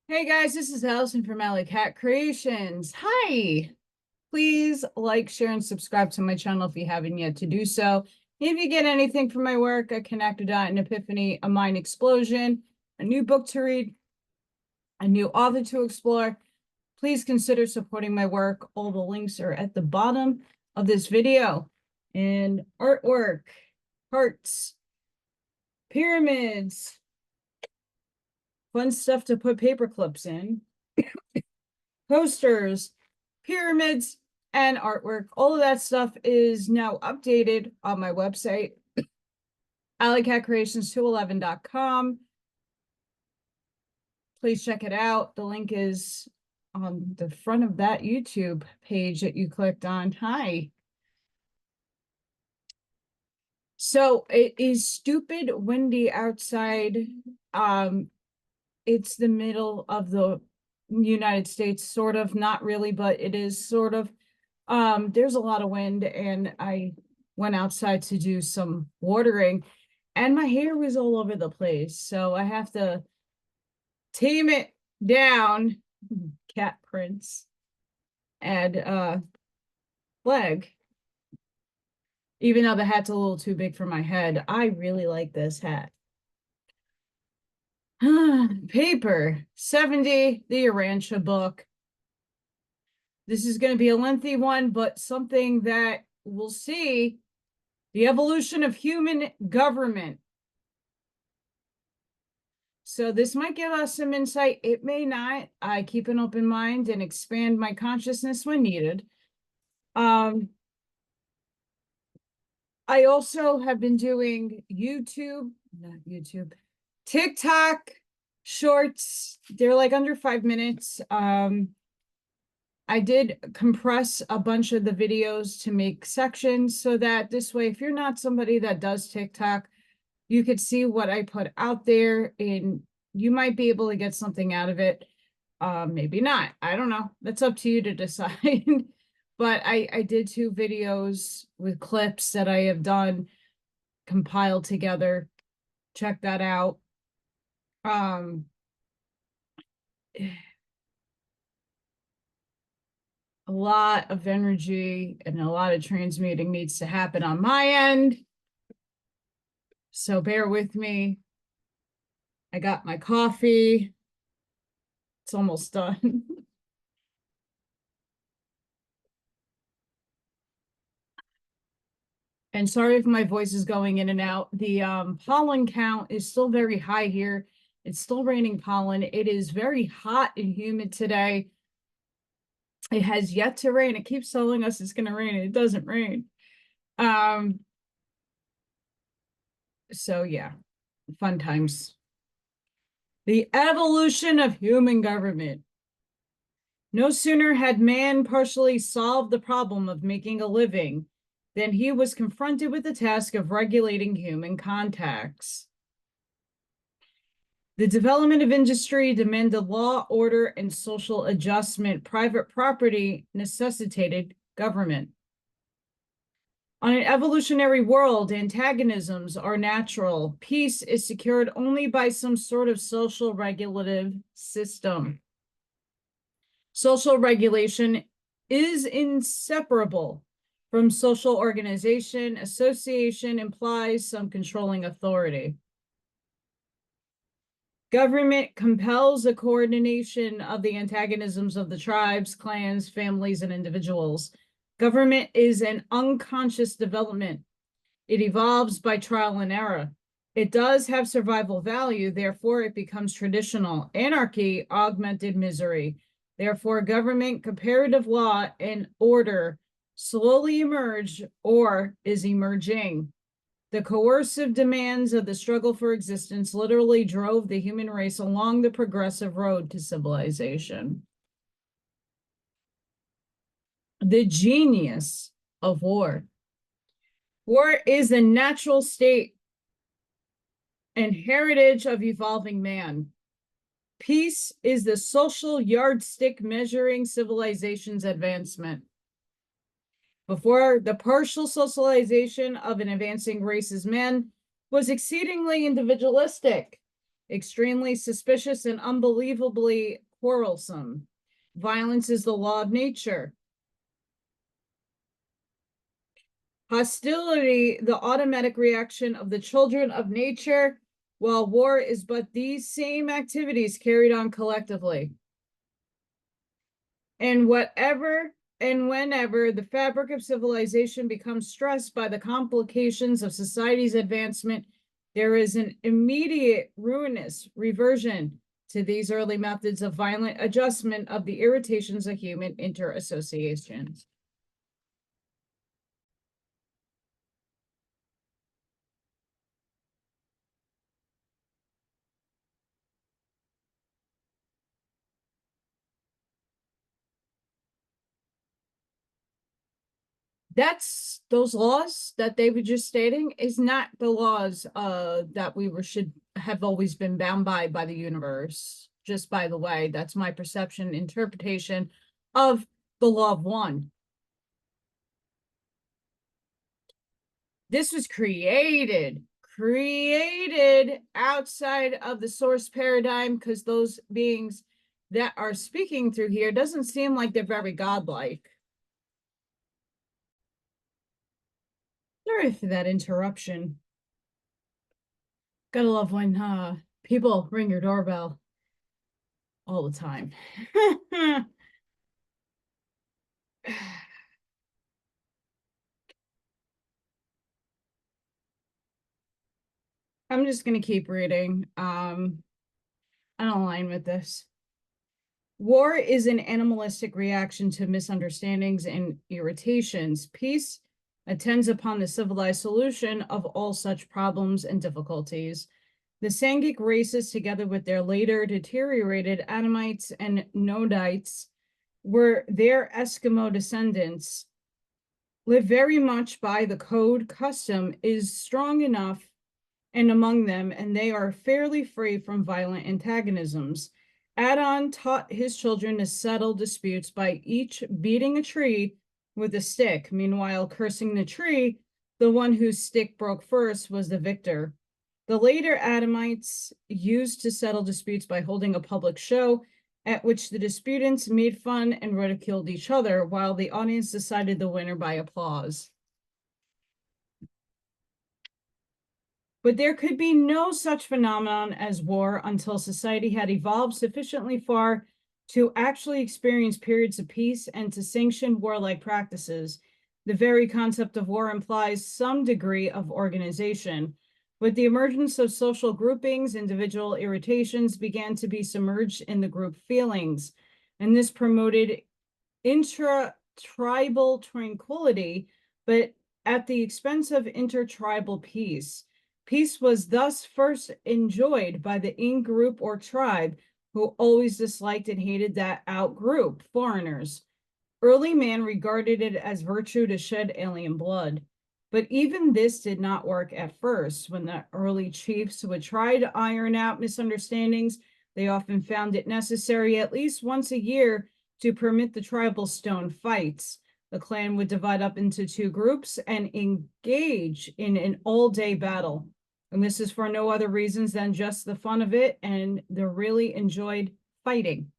Hey guys, this is Allison from Allykatkreations. Hi! Please like, share, and subscribe to my channel if you haven't yet to do so. If you get anything from my work, a connectodot, an epiphany, a mind explosion, a new book to read, a new author to explore, please consider supporting my work. All the links are at the bottom of this video. And artwork, hearts, pyramids, fun stuff to put paper clips in, posters, pyramids, and artwork. All of that stuff is now updated on my website, AllyKatzkreations211.com. Please check it out. The link is on the front of that YouTube page that you clicked on. Hi. So it is stupid windy outside. It's the middle of the United States, sort of, not really, but it is sort of. There's a lot of wind, and I went outside to do some watering, and my hair was all over the place, so I have to tame it down. Cat prints. And flag. Even though the hat's a little too big for my head, I really like this hat. Paper 70, the Urantia book. This is going to be a lengthy one, but something that we'll see the evolution of human government. So this might give us some insight. It may not. I keep an open mind and expand my consciousness when needed. I also have been doing TikTok shorts. They're like under 5 minutes. I did compress a bunch of the videos to make sections so that this way, if you're not somebody that does TikTok, you could see what I put out there and you might be able to get something out of it. Maybe not. I don't know. That's up to you to decide. But I did 2 videos with clips that I have done, compiled together. Check that out. A lot of energy and a lot of transmuting needs to happen on my end. So bear with me. I got my coffee. It's almost done. And sorry if my voice is going in and out. The pollen count is still very high here. It's still raining pollen. It is very hot and humid today. It has yet to rain. It keeps telling us it's going to rain, and it doesn't rain. So yeah, fun times. The evolution of human government. No sooner had man partially solved the problem of making a living than he was confronted with the task of regulating human contacts. The development of industry demanded law, order, and social adjustment. Private property necessitated government. On an evolutionary world, antagonisms are natural. Peace is secured only by some sort of social regulative system. Social regulation is inseparable from social organization. Association implies some controlling authority. Government compels the coordination of the antagonisms of the tribes, clans, families, and individuals. Government is an unconscious development. It evolves by trial and error. It does have survival value, therefore it becomes traditional. Anarchy, augmented misery. Therefore, government, comparative law, and order slowly emerge or is emerging. The coercive demands of the struggle for existence literally drove the human race along the progressive road to civilization. The genius of war. War is the natural state and heritage of evolving man. Peace is the social yardstick measuring civilization's advancement. Before, the partial socialization of an advancing race's men was exceedingly individualistic. extremely suspicious and unbelievably quarrelsome. Violence is the law of nature. Hostility, the automatic reaction of the children of nature, while war is but these same activities carried on collectively. And whenever the fabric of civilization becomes stressed by the complications of society's advancement, there is an immediate ruinous reversion to these early methods of violent adjustment of the irritations of human interassociations. That's those laws that they were just stating is not the laws that we should have always been bound by the universe. Just by the way, that's my perception, interpretation of the law of one. This was created outside of the source paradigm, because those beings that are speaking through here doesn't seem like they're very godlike. Sorry for that interruption. Gotta love when people ring your doorbell all the time. I'm just gonna keep reading. I don't align with this. War is an animalistic reaction to misunderstandings and irritations. Peace attends upon the civilized solution of all such problems and difficulties. The Sangic races, together with their later deteriorated Adamites and Nodites, were their Eskimo descendants, live very much by the code. Custom is strong enough and among them, and they are fairly free from violent antagonisms. Adon taught his children to settle disputes by each beating a tree with a stick. Meanwhile, cursing the tree, the one whose stick broke first was the victor. The later Adamites used to settle disputes by holding a public show at which the disputants made fun and ridiculed each other, while the audience decided the winner by applause. But there could be no such phenomenon as war until society had evolved sufficiently far to actually experience periods of peace and to sanction warlike practices. The very concept of war implies some degree of organization. With the emergence of social groupings, individual irritations began to be submerged in the group feelings, and this promoted intra-tribal tranquility, but at the expense of intertribal peace. Peace was thus first enjoyed by the in-group or tribe, who always disliked and hated that out-group, foreigners. Early man regarded it as virtue to shed alien blood. But even this did not work at first. When the early chiefs would try to iron out misunderstandings, they often found it necessary at least once a year to permit the tribal stone fights. The clan would divide up into two groups and engage in an all-day battle. And this is for no other reasons than just the fun of it, and they really enjoyed fighting.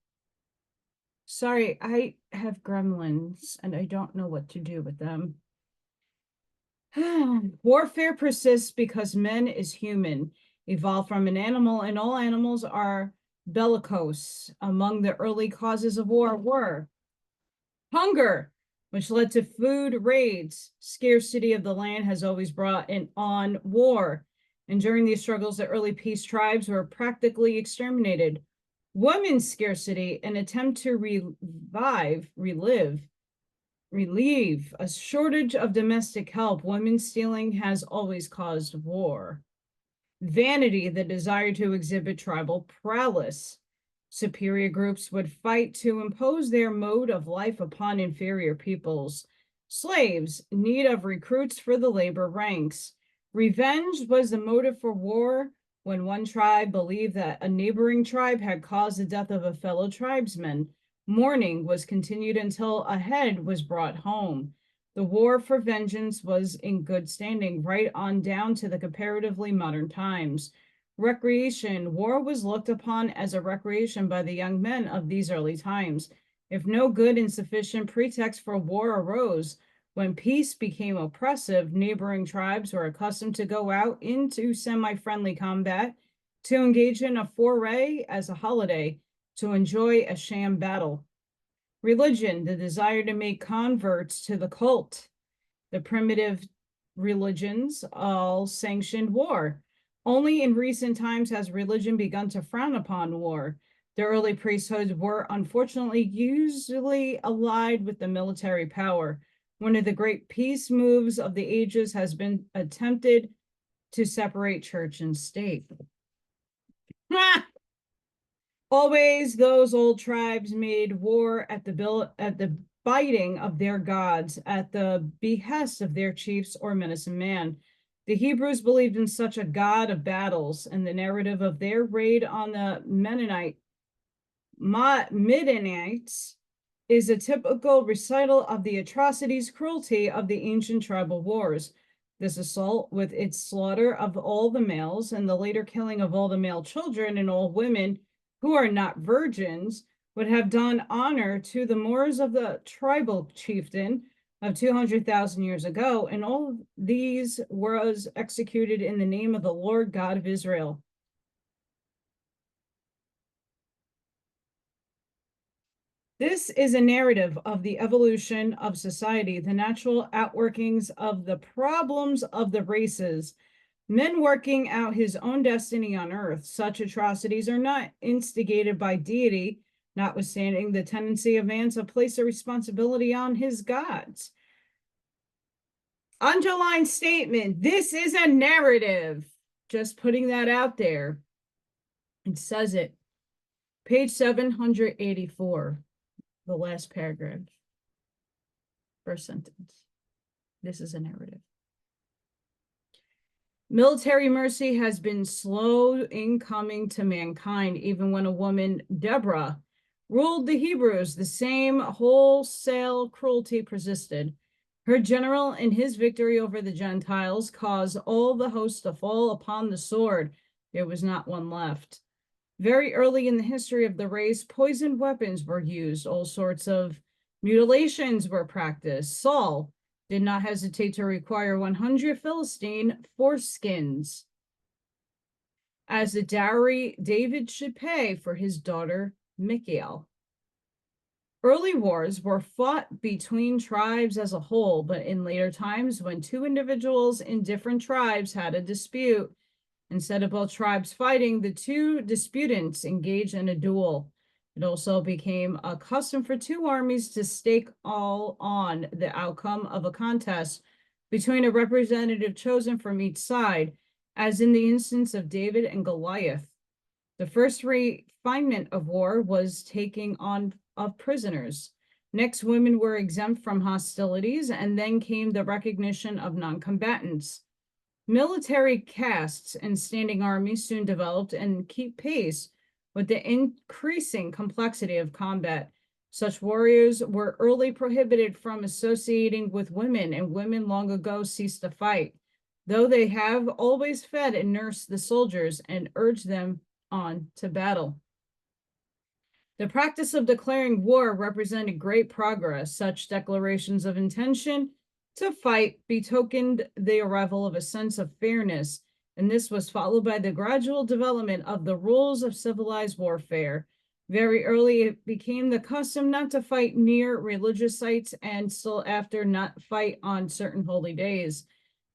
Sorry, I have gremlins, and I don't know what to do with them. Warfare persists because man is human, evolved from an animal, and all animals are bellicose. Among the early causes of war were hunger, which led to food raids. Scarcity of the land has always brought on war. And during these struggles, the early peace tribes were practically exterminated. Women's scarcity, an attempt to relieve a shortage of domestic help. Women's stealing has always caused war. Vanity, the desire to exhibit tribal prowess. Superior groups would fight to impose their mode of life upon inferior peoples. Slaves, need of recruits for the labor ranks. Revenge was the motive for war when one tribe believed that a neighboring tribe had caused the death of a fellow tribesman. Mourning was continued until a head was brought home. The war for vengeance was in good standing right on down to the comparatively modern times. recreation. War was looked upon as a recreation by the young men of these early times. If no good and sufficient pretext for war arose, when peace became oppressive, neighboring tribes were accustomed to go out into semi-friendly combat, to engage in a foray as a holiday, to enjoy a sham battle. Religion, the desire to make converts to the cult. The primitive religions all sanctioned war. Only in recent times has religion begun to frown upon war. The early priesthoods were unfortunately usually allied with the military power. One of the great peace moves of the ages has been attempted to separate church and state. Always those old tribes made war at the biting of their gods, at the behest of their chiefs or medicine man. The Hebrews believed in such a god of battles, and the narrative of their raid on the Midianites is a typical recital of the atrocities, cruelty of the ancient tribal wars. This assault, with its slaughter of all the males and the later killing of all the male children and all women who are not virgins, would have done honor to the Moors of the tribal chieftain of 200,000 years ago, and all these was executed in the name of the Lord God of Israel. This is a narrative of the evolution of society, the natural outworkings of the problems of the races, men working out his own destiny on earth. Such atrocities are not instigated by deity, notwithstanding the tendency of man to place a responsibility on his gods. Underline statement, this is a narrative. Just putting that out there. It says it. Page 784, the last paragraph. First sentence. This is a narrative. Military mercy has been slow in coming to mankind, even when a woman, Deborah, ruled the Hebrews. The same wholesale cruelty persisted. Her general, in his victory over the Gentiles, caused all the host to fall upon the sword. There was not one left. Very early in the history of the race, poisoned weapons were used. All sorts of mutilations were practiced. Saul did not hesitate to require 100 Philistine foreskins as a dowry David should pay for his daughter Michal. Early wars were fought between tribes as a whole, but in later times, when two individuals in different tribes had a dispute, instead of both tribes fighting, the two disputants engaged in a duel. It also became a custom for two armies to stake all on the outcome of a contest between a representative chosen from each side, as in the instance of David and Goliath. The first refinement of war was taking on of prisoners. Next, women were exempt from hostilities, and then came the recognition of non-combatants. Military castes and standing armies soon developed and keep pace with the increasing complexity of combat. Such warriors were early prohibited from associating with women, and women long ago ceased to fight, though they have always fed and nursed the soldiers and urged them on to battle. The practice of declaring war represented great progress. Such declarations of intention to fight betokened the arrival of a sense of fairness, and this was followed by the gradual development of the rules of civilized warfare. Very early, it became the custom not to fight near religious sites, and still after, not fight on certain holy days.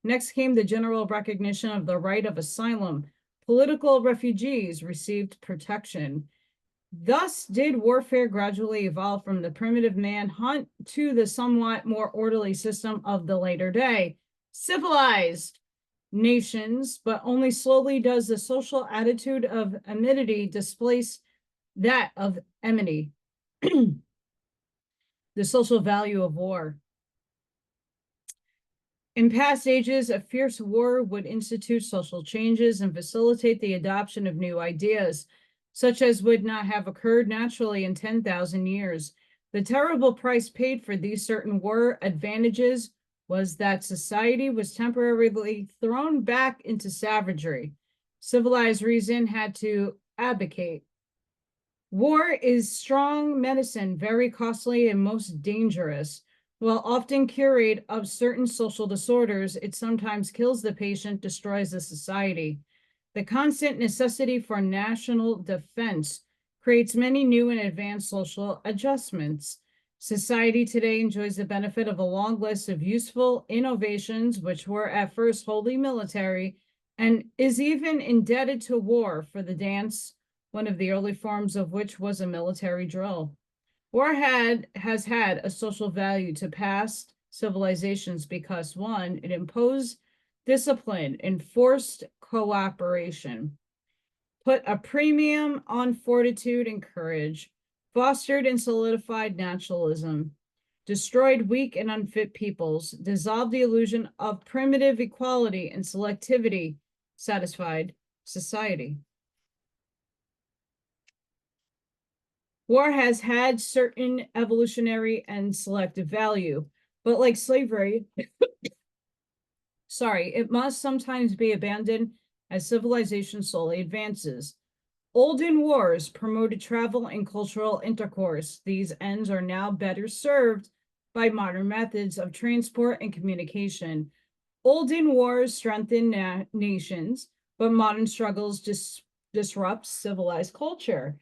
Next came the general recognition of the right of asylum. Political refugees received protection. Thus did warfare gradually evolve from the primitive manhunt to the somewhat more orderly system of the later day. Civilized nations, but only slowly does the social attitude of amity displace that of enmity. The social value of war. In past ages, a fierce war would institute social changes and facilitate the adoption of new ideas, such as would not have occurred naturally in 10,000 years. The terrible price paid for these certain war advantages was that society was temporarily thrown back into savagery. Civilized reason had to abdicate. War is strong medicine, very costly and most dangerous. While often curate of certain social disorders, it sometimes kills the patient, destroys the society. The constant necessity for national defense creates many new and advanced social adjustments. Society today enjoys the benefit of a long list of useful innovations, which were at first wholly military, and is even indebted to war for the dance, one of the early forms of which was a military drill. War has had a social value to past civilizations because, one, it imposed discipline, enforced cooperation, put a premium on fortitude and courage, fostered and solidified naturalism, destroyed weak and unfit peoples, dissolved the illusion of primitive equality and selectivity, satisfied society. War has had certain evolutionary and selective value, but like slavery, it must sometimes be abandoned as civilization slowly advances. Olden wars promoted travel and cultural intercourse. These ends are now better served by modern methods of transport and communication. Olden wars strengthened nations, but modern struggles disrupt civilized culture.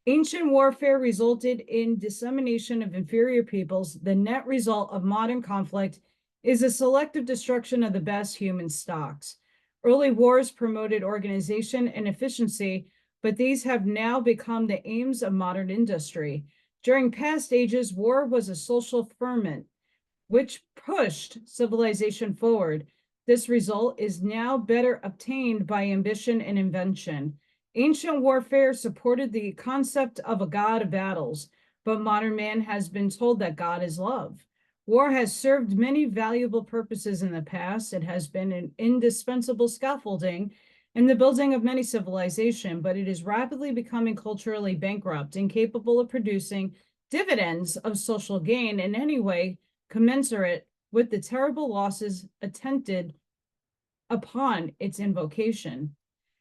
Ancient warfare resulted in dissemination of inferior peoples. The net result of modern conflict is a selective destruction of the best human stocks. Early wars promoted organization and efficiency, but these have now become the aims of modern industry. During past ages, war was a social ferment which pushed civilization forward. This result is now better obtained by ambition and invention. Ancient warfare supported the concept of a god of battles, but modern man has been told that God is love. War has served many valuable purposes in the past. It has been an indispensable scaffolding in the building of many civilizations, but it is rapidly becoming culturally bankrupt, incapable of producing dividends of social gain in any way commensurate with the terrible losses attempted upon its invocation.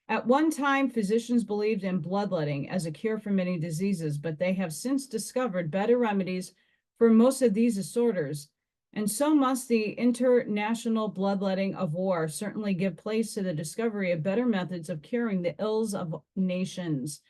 At one time, physicians believed in bloodletting as a cure for many diseases, but they have since discovered better remedies for most of these disorders. And so must the international bloodletting of war certainly give place to the discovery of better methods of curing the ills of nations.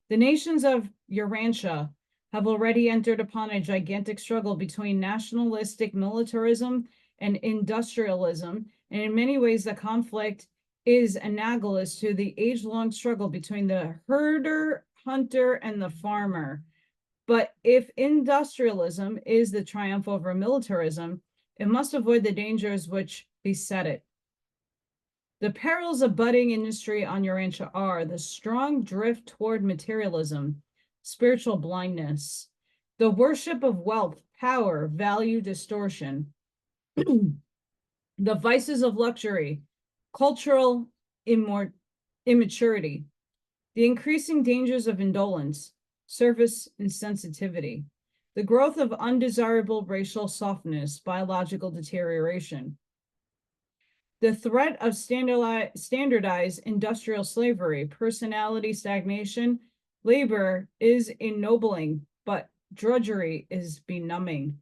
The nations of Urantia have already entered upon a gigantic struggle between nationalistic militarism and industrialism, and in many ways the conflict is analogous to the age-long struggle between the herder, hunter, and the farmer. But if industrialism is the triumph over militarism, it must avoid the dangers which beset it. The perils of budding industry on Urantia are the strong drift toward materialism, spiritual blindness, the worship of wealth, power, value distortion, the vices of luxury, cultural immaturity, the increasing dangers of indolence, service insensitivity, the growth of undesirable racial softness, biological deterioration, the threat of standardized industrial slavery, personality stagnation. Labor is ennobling, but drudgery is benumbing.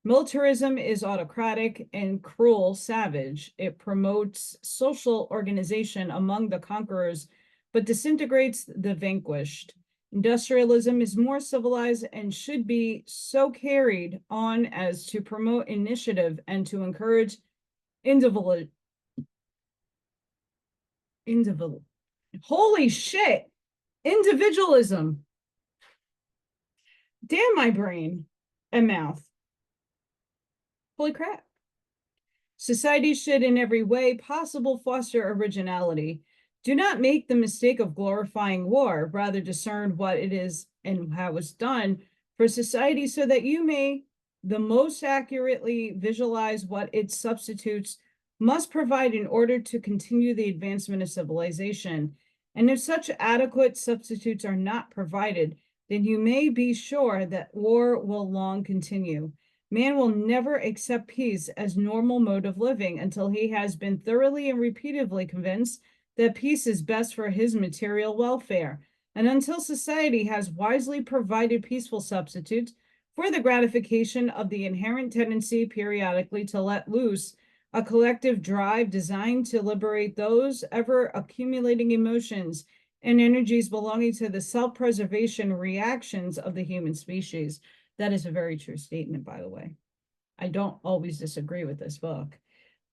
Militarism is autocratic and cruel, savage. It promotes social organization among the conquerors, but disintegrates the vanquished. Industrialism is more civilized and should be so carried on as to promote initiative and to encourage individual. Holy shit! Individualism. Damn my brain and mouth. Holy crap. Society should in every way possible foster originality. Do not make the mistake of glorifying war, rather discern what it is and how it's done for society so that you may the most accurately visualize what its substitutes must provide in order to continue the advancement of civilization. And if such adequate substitutes are not provided, then you may be sure that war will long continue. Man will never accept peace as normal mode of living until he has been thoroughly and repeatedly convinced that peace is best for his material welfare. And until society has wisely provided peaceful substitutes for the gratification of the inherent tendency periodically to let loose a collective drive designed to liberate those ever accumulating emotions and energies belonging to the self-preservation reactions of the human species. That is a very true statement, by the way. I don't always disagree with this book.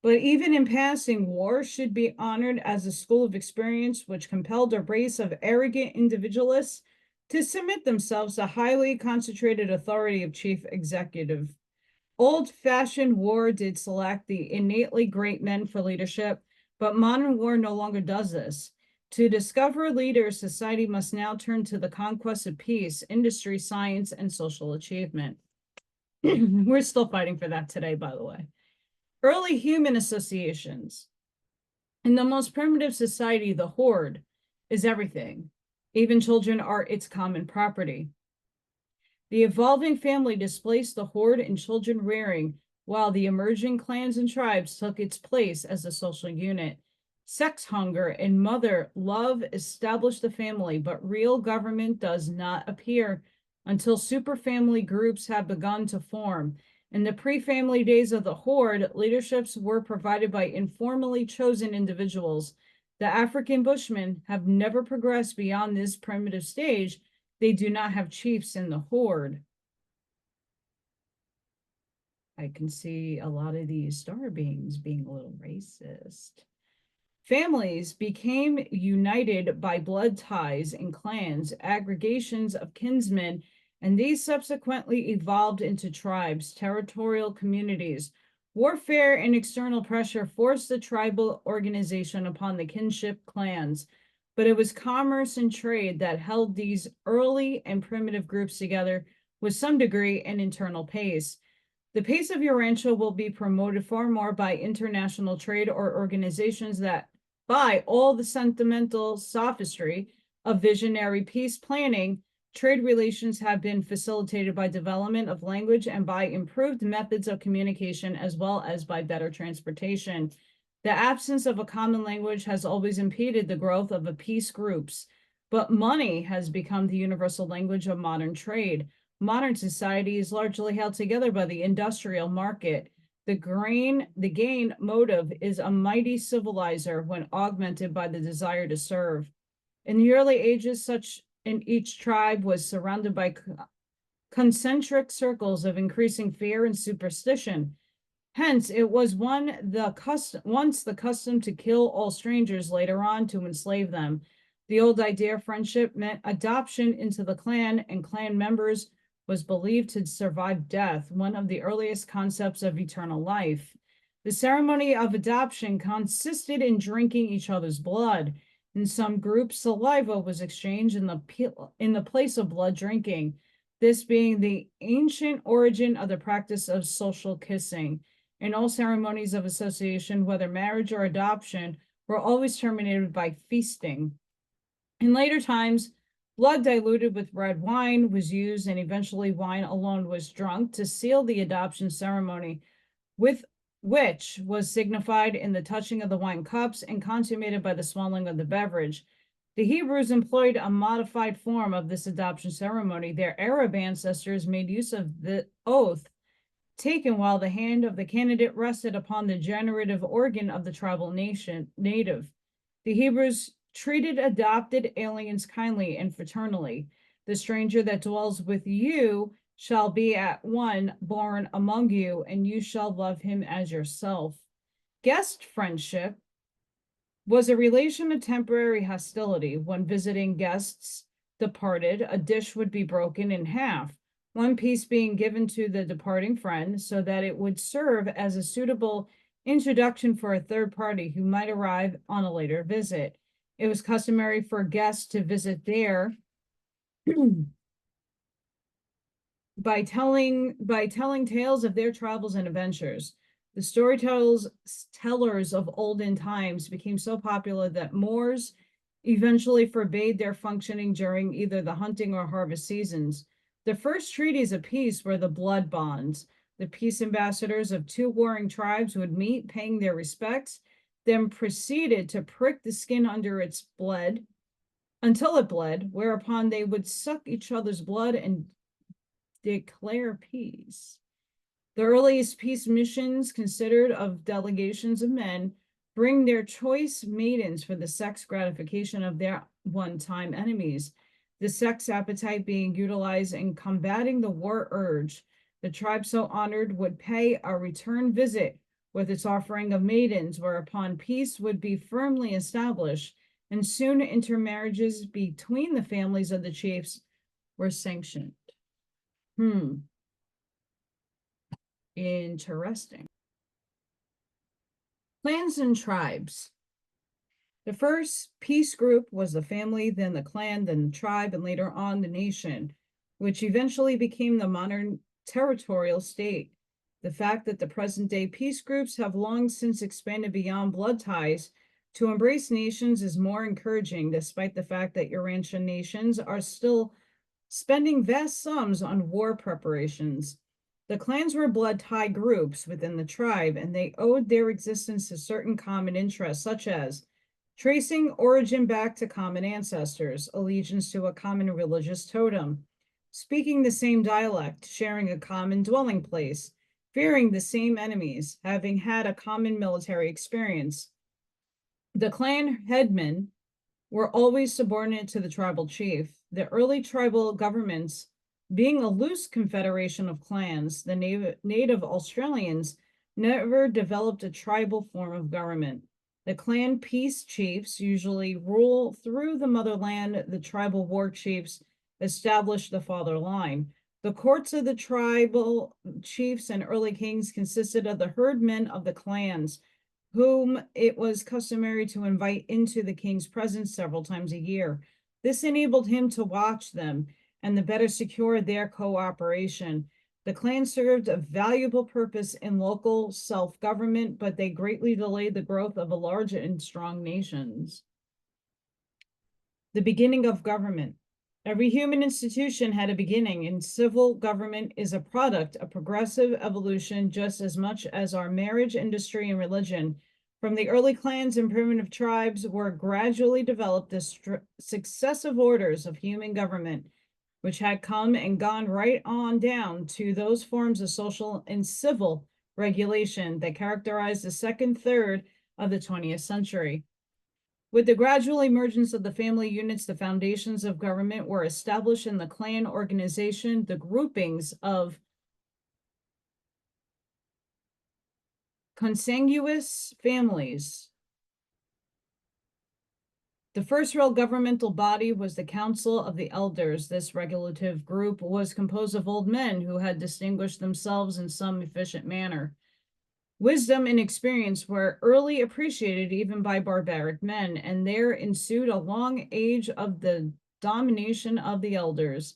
But even in passing, war should be honored as a school of experience which compelled a race of arrogant individualists to submit themselves to highly concentrated authority of chief executive. Old-fashioned war did select the innately great men for leadership, but modern war no longer does this. To discover leaders, society must now turn to the conquest of peace, industry, science, and social achievement. We're still fighting for that today, by the way. Early human associations. In the most primitive society, the horde is everything. Even children are its common property. The evolving family displaced the horde in children rearing, while the emerging clans and tribes took its place as a social unit. Sex hunger and mother love established the family, but real government does not appear until superfamily groups have begun to form. In the pre-family days of the horde, leaderships were provided by informally chosen individuals. The African Bushmen have never progressed beyond this primitive stage. They do not have chiefs in the horde. I can see a lot of these star beings being a little racist. Families became united by blood ties and clans, aggregations of kinsmen, and these subsequently evolved into tribes, territorial communities. Warfare and external pressure forced the tribal organization upon the kinship clans, but it was commerce and trade that held these early and primitive groups together with some degree and internal pace. The pace of Urantia will be promoted far more by international trade or organizations that, by all the sentimental sophistry of visionary peace planning, trade relations have been facilitated by development of language and by improved methods of communication, as well as by better transportation. The absence of a common language has always impeded the growth of the peace groups, but money has become the universal language of modern trade. Modern society is largely held together by the industrial market. The gain motive is a mighty civilizer when augmented by the desire to serve. In the early ages, such in each tribe was surrounded by concentric circles of increasing fear and superstition. Hence, it was once the custom to kill all strangers, later on to enslave them. The old idea of friendship meant adoption into the clan, and clan members was believed to survive death, one of the earliest concepts of eternal life. The ceremony of adoption consisted in drinking each other's blood. In some groups, saliva was exchanged in the place of blood drinking, this being the ancient origin of the practice of social kissing. In all ceremonies of association, whether marriage or adoption, were always terminated by feasting. In later times, blood diluted with red wine was used, and eventually wine alone was drunk to seal the adoption ceremony, with which was signified in the touching of the wine cups and consummated by the swallowing of the beverage. The Hebrews employed a modified form of this adoption ceremony. Their Arab ancestors made use of the oath taken while the hand of the candidate rested upon the generative organ of the tribal native. The Hebrews treated adopted aliens kindly and fraternally. The stranger that dwells with you shall be at one born among you, and you shall love him as yourself. Guest friendship was a relation of temporary hostility. When visiting guests departed, a dish would be broken in half, one piece being given to the departing friend so that it would serve as a suitable introduction for a third party who might arrive on a later visit. It was customary for guests to visit there by telling tales of their travels and adventures. The storytellers of olden times became so popular that Moors eventually forbade their functioning during either the hunting or harvest seasons. The first treaties of peace were the blood bonds. The peace ambassadors of two warring tribes would meet, paying their respects then proceeded to prick the skin under its bled until it bled, whereupon they would suck each other's blood and declare peace. The earliest peace missions considered of delegations of men bring their choice maidens for the sex gratification of their one-time enemies, the sex appetite being utilized in combating the war urge. The tribe so honored would pay a return visit with its offering of maidens, whereupon peace would be firmly established, and soon intermarriages between the families of the chiefs were sanctioned. Interesting. Clans and tribes. The first peace group was the family, then the clan, then the tribe, and later on the nation, which eventually became the modern territorial state. The fact that the present-day peace groups have long since expanded beyond blood ties to embrace nations is more encouraging, despite the fact that Urantia nations are still spending vast sums on war preparations. The clans were blood tie groups within the tribe, and they owed their existence to certain common interests, such as tracing origin back to common ancestors, allegiance to a common religious totem, speaking the same dialect, sharing a common dwelling place, fearing the same enemies, having had a common military experience. The clan headmen were always subordinate to the tribal chief. The early tribal governments, being a loose confederation of clans, the native Australians never developed a tribal form of government. The clan peace chiefs usually rule through the motherland. The tribal war chiefs establish the father line. The courts of the tribal chiefs and early kings consisted of the herdmen of the clans, whom it was customary to invite into the king's presence several times a year. This enabled him to watch them and the better secure their cooperation. The clan served a valuable purpose in local self-government, but they greatly delayed the growth of a large and strong nations. The beginning of government. Every human institution had a beginning, and civil government is a product of progressive evolution just as much as our marriage, industry, and religion. From the early clans and primitive tribes were gradually developed as successive orders of human government, which had come and gone right on down to those forms of social and civil regulation that characterized the second third of the 20th century. With the gradual emergence of the family units, the foundations of government were established in the clan organization, the groupings of consanguineous families. The first real governmental body was the Council of the Elders. This regulative group was composed of old men who had distinguished themselves in some efficient manner. Wisdom and experience were early appreciated even by barbaric men, and there ensued a long age of the domination of the elders.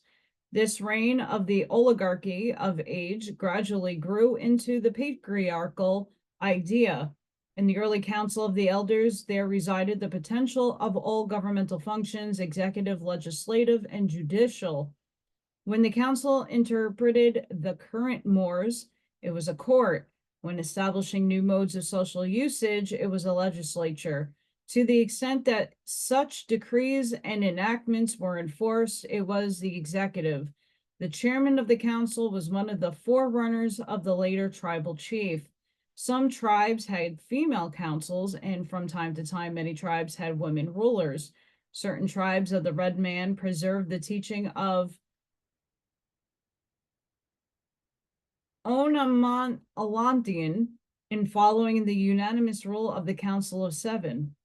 This reign of the oligarchy of age gradually grew into the patriarchal idea. In the early council of the elders, there resided the potential of all governmental functions, executive, legislative, and judicial. When the council interpreted the current mores, it was a court. When establishing new modes of social usage, it was a legislature. To the extent that such decrees and enactments were enforced, it was the executive. The chairman of the council was one of the forerunners of the later tribal chief. Some tribes had female councils, and from time to time, many tribes had women rulers. Certain tribes of the red man preserved the teaching of Onamantalantian in following the unanimous rule of the Council of Seven.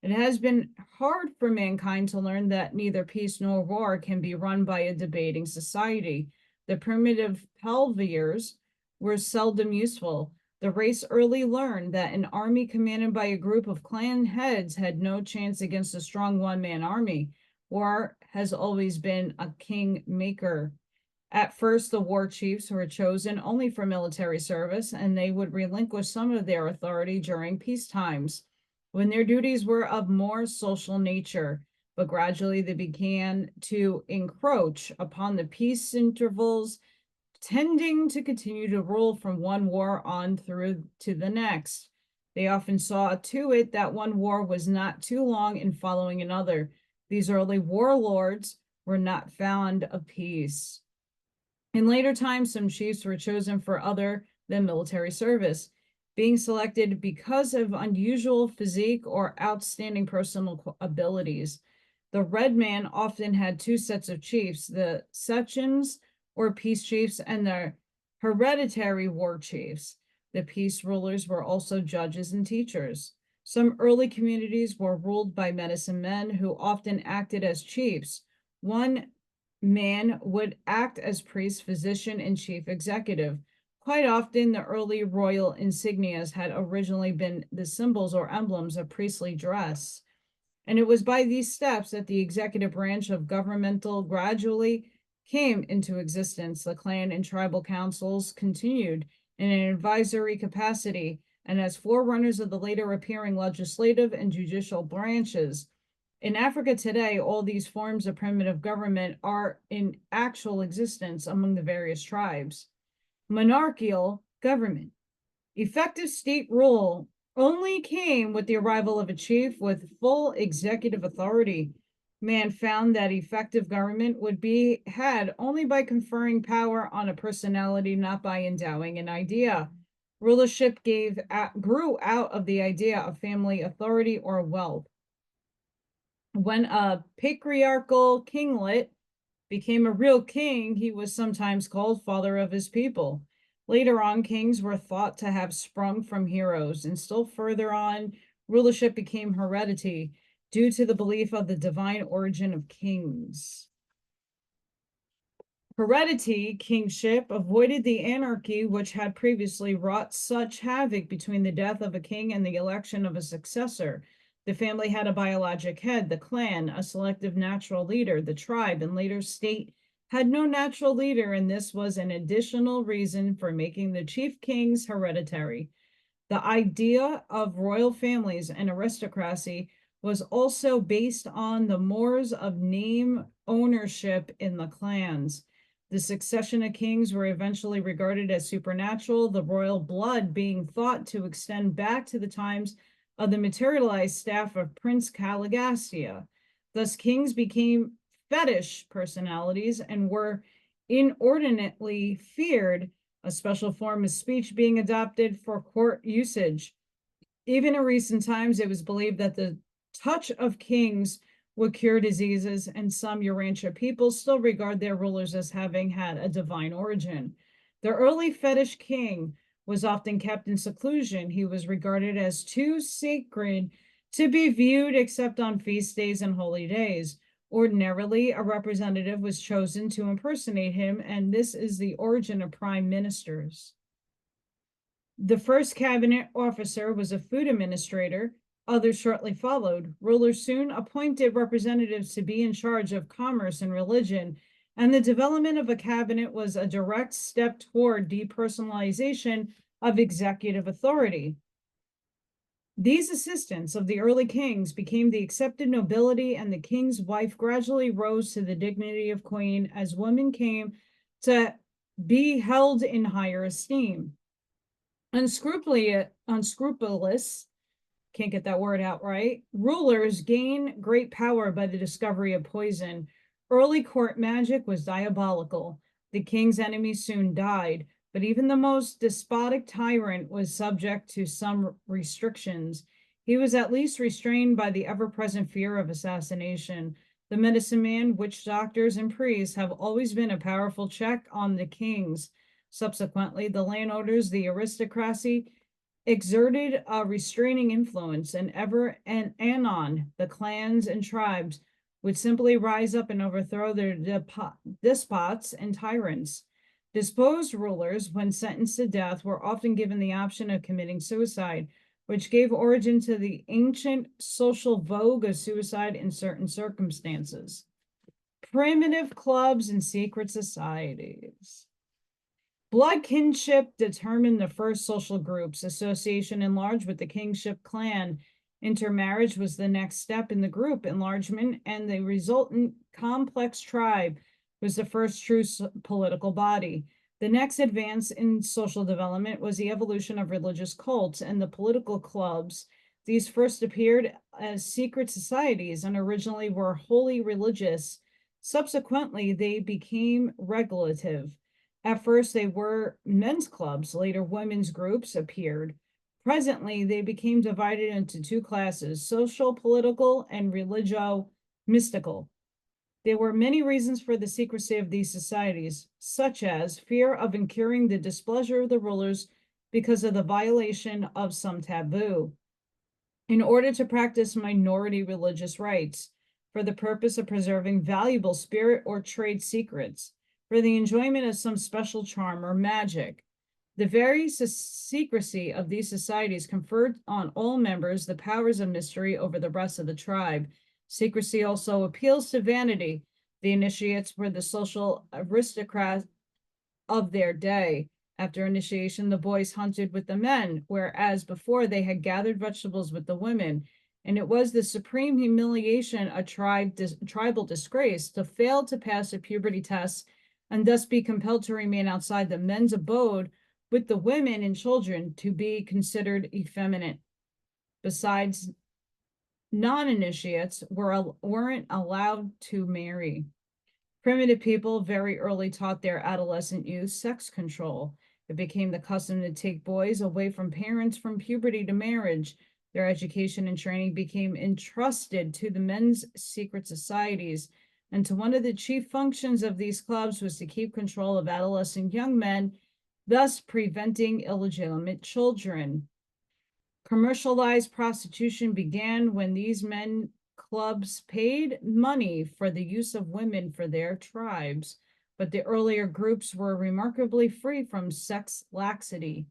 It has been hard for mankind to learn that neither peace nor war can be run by a debating society. The primitive Pelviers were seldom useful. The race early learned that an army commanded by a group of clan heads had no chance against a strong one-man army. War has always been a king-maker. At first, the war chiefs were chosen only for military service, and they would relinquish some of their authority during peace times, when their duties were of more social nature. But gradually they began to encroach upon the peace intervals, tending to continue to rule from one war on through to the next. They often saw to it that one war was not too long in following another. These early warlords were not fond of peace. In later times, some chiefs were chosen for other than military service, being selected because of unusual physique or outstanding personal abilities. The red man often had two sets of chiefs, the sechins or peace chiefs and the hereditary war chiefs. The peace rulers were also judges and teachers. Some early communities were ruled by medicine men who often acted as chiefs. One man would act as priest, physician, and chief executive. Quite often, the early royal insignias had originally been the symbols or emblems of priestly dress. And it was by these steps that the executive branch of governmental gradually came into existence. The clan and tribal councils continued in an advisory capacity and as forerunners of the later appearing legislative and judicial branches. In Africa today, all these forms of primitive government are in actual existence among the various tribes. Monarchical government. Effective state rule only came with the arrival of a chief with full executive authority. Man found that effective government would be had only by conferring power on a personality, not by endowing an idea. Rulership grew out of the idea of family authority or wealth. When a patriarchal kinglet became a real king, he was sometimes called father of his people. Later on, kings were thought to have sprung from heroes, and still further on, rulership became heredity due to the belief of the divine origin of kings. Heredity, kingship, avoided the anarchy which had previously wrought such havoc between the death of a king and the election of a successor. The family had a biologic head, the clan, a selective natural leader, the tribe, and later state had no natural leader, and this was an additional reason for making the chief kings hereditary. The idea of royal families and aristocracy was also based on the mores of name ownership in the clans. The succession of kings were eventually regarded as supernatural, the royal blood being thought to extend back to the times of the materialized staff of Prince Caligastia. Thus, kings became fetish personalities and were inordinately feared, a special form of speech being adopted for court usage. Even in recent times, it was believed that the touch of kings would cure diseases, and some Urantia people still regard their rulers as having had a divine origin. The early fetish king was often kept in seclusion. He was regarded as too sacred to be viewed except on feast days and holy days. Ordinarily, a representative was chosen to impersonate him, and this is the origin of prime ministers. The first cabinet officer was a food administrator. Others shortly followed. Rulers soon appointed representatives to be in charge of commerce and religion, and the development of a cabinet was a direct step toward depersonalization of executive authority. These assistants of the early kings became the accepted nobility, and the king's wife gradually rose to the dignity of queen as women came to be held in higher esteem. Unscrupulous, can't get that word out right, rulers gain great power by the discovery of poison. Early court magic was diabolical. The king's enemies soon died, but even the most despotic tyrant was subject to some restrictions. He was at least restrained by the ever-present fear of assassination. The medicine man, witch doctors, and priests have always been a powerful check on the kings. Subsequently, the landowners, the aristocracy, exerted a restraining influence, and ever and anon, the clans and tribes would simply rise up and overthrow their despots and tyrants. Disposed rulers, when sentenced to death, were often given the option of committing suicide, which gave origin to the ancient social vogue of suicide in certain circumstances. Primitive clubs and secret societies. Blood kinship determined the first social groups. Association enlarged with the kingship clan. Intermarriage was the next step in the group enlargement, and the resultant complex tribe was the first true political body. The next advance in social development was the evolution of religious cults and the political clubs. These first appeared as secret societies and originally were wholly religious. Subsequently, they became regulative. At first, they were men's clubs. Later, women's groups appeared. Presently, they became divided into two classes, social, political, and religio-mystical. There were many reasons for the secrecy of these societies, such as fear of incurring the displeasure of the rulers because of the violation of some taboo, in order to practice minority religious rites, for the purpose of preserving valuable spirit or trade secrets, for the enjoyment of some special charm or magic. The very secrecy of these societies conferred on all members the powers of mystery over the rest of the tribe. Secrecy also appeals to vanity. The initiates were the social aristocrats of their day. After initiation, the boys hunted with the men, whereas before they had gathered vegetables with the women. And it was the supreme humiliation, a tribal disgrace, to fail to pass a puberty test and thus be compelled to remain outside the men's abode with the women and children, to be considered effeminate. Besides, non-initiates weren't allowed to marry. Primitive people very early taught their adolescent youth sex control. It became the custom to take boys away from parents from puberty to marriage. Their education and training became entrusted to the men's secret societies, and to one of the chief functions of these clubs was to keep control of adolescent young men, thus preventing illegitimate children. Commercialized prostitution began when these men clubs paid money for the use of women for their tribes, but the earlier groups were remarkably free from sex laxity.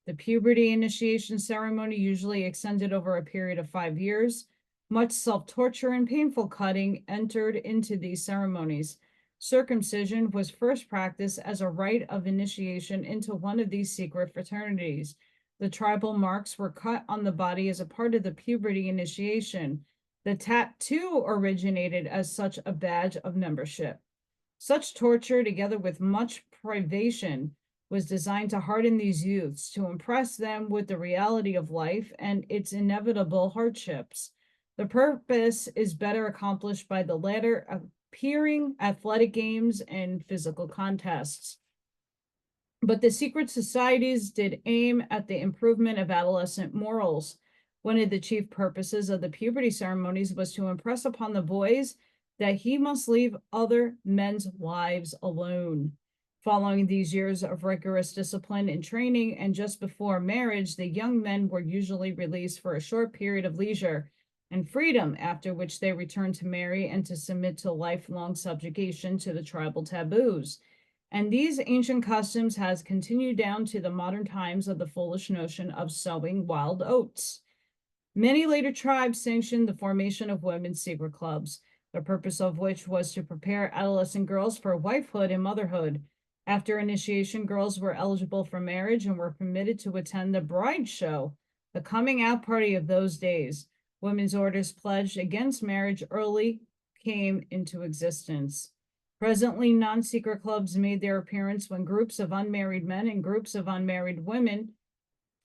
The puberty initiation ceremony usually extended over a period of 5 years. Much self-torture and painful cutting entered into these ceremonies. Circumcision was first practiced as a rite of initiation into one of these secret fraternities. The tribal marks were cut on the body as a part of the puberty initiation. The tattoo originated as such a badge of membership. Such torture, together with much privation, was designed to harden these youths, to impress them with the reality of life and its inevitable hardships. The purpose is better accomplished by the latter appearing athletic games and physical contests. But the secret societies did aim at the improvement of adolescent morals. One of the chief purposes of the puberty ceremonies was to impress upon the boys that he must leave other men's wives alone. Following these years of rigorous discipline and training, and just before marriage, the young men were usually released for a short period of leisure and freedom, after which they returned to marry and to submit to lifelong subjugation to the tribal taboos. And these ancient customs has continued down to the modern times of the foolish notion of sowing wild oats. Many later tribes sanctioned the formation of women's secret clubs, the purpose of which was to prepare adolescent girls for wifehood and motherhood. After initiation, girls were eligible for marriage and were permitted to attend the bride show, the coming out party of those days. Women's orders pledged against marriage early came into existence. Presently, non-secret clubs made their appearance when groups of unmarried men and groups of unmarried women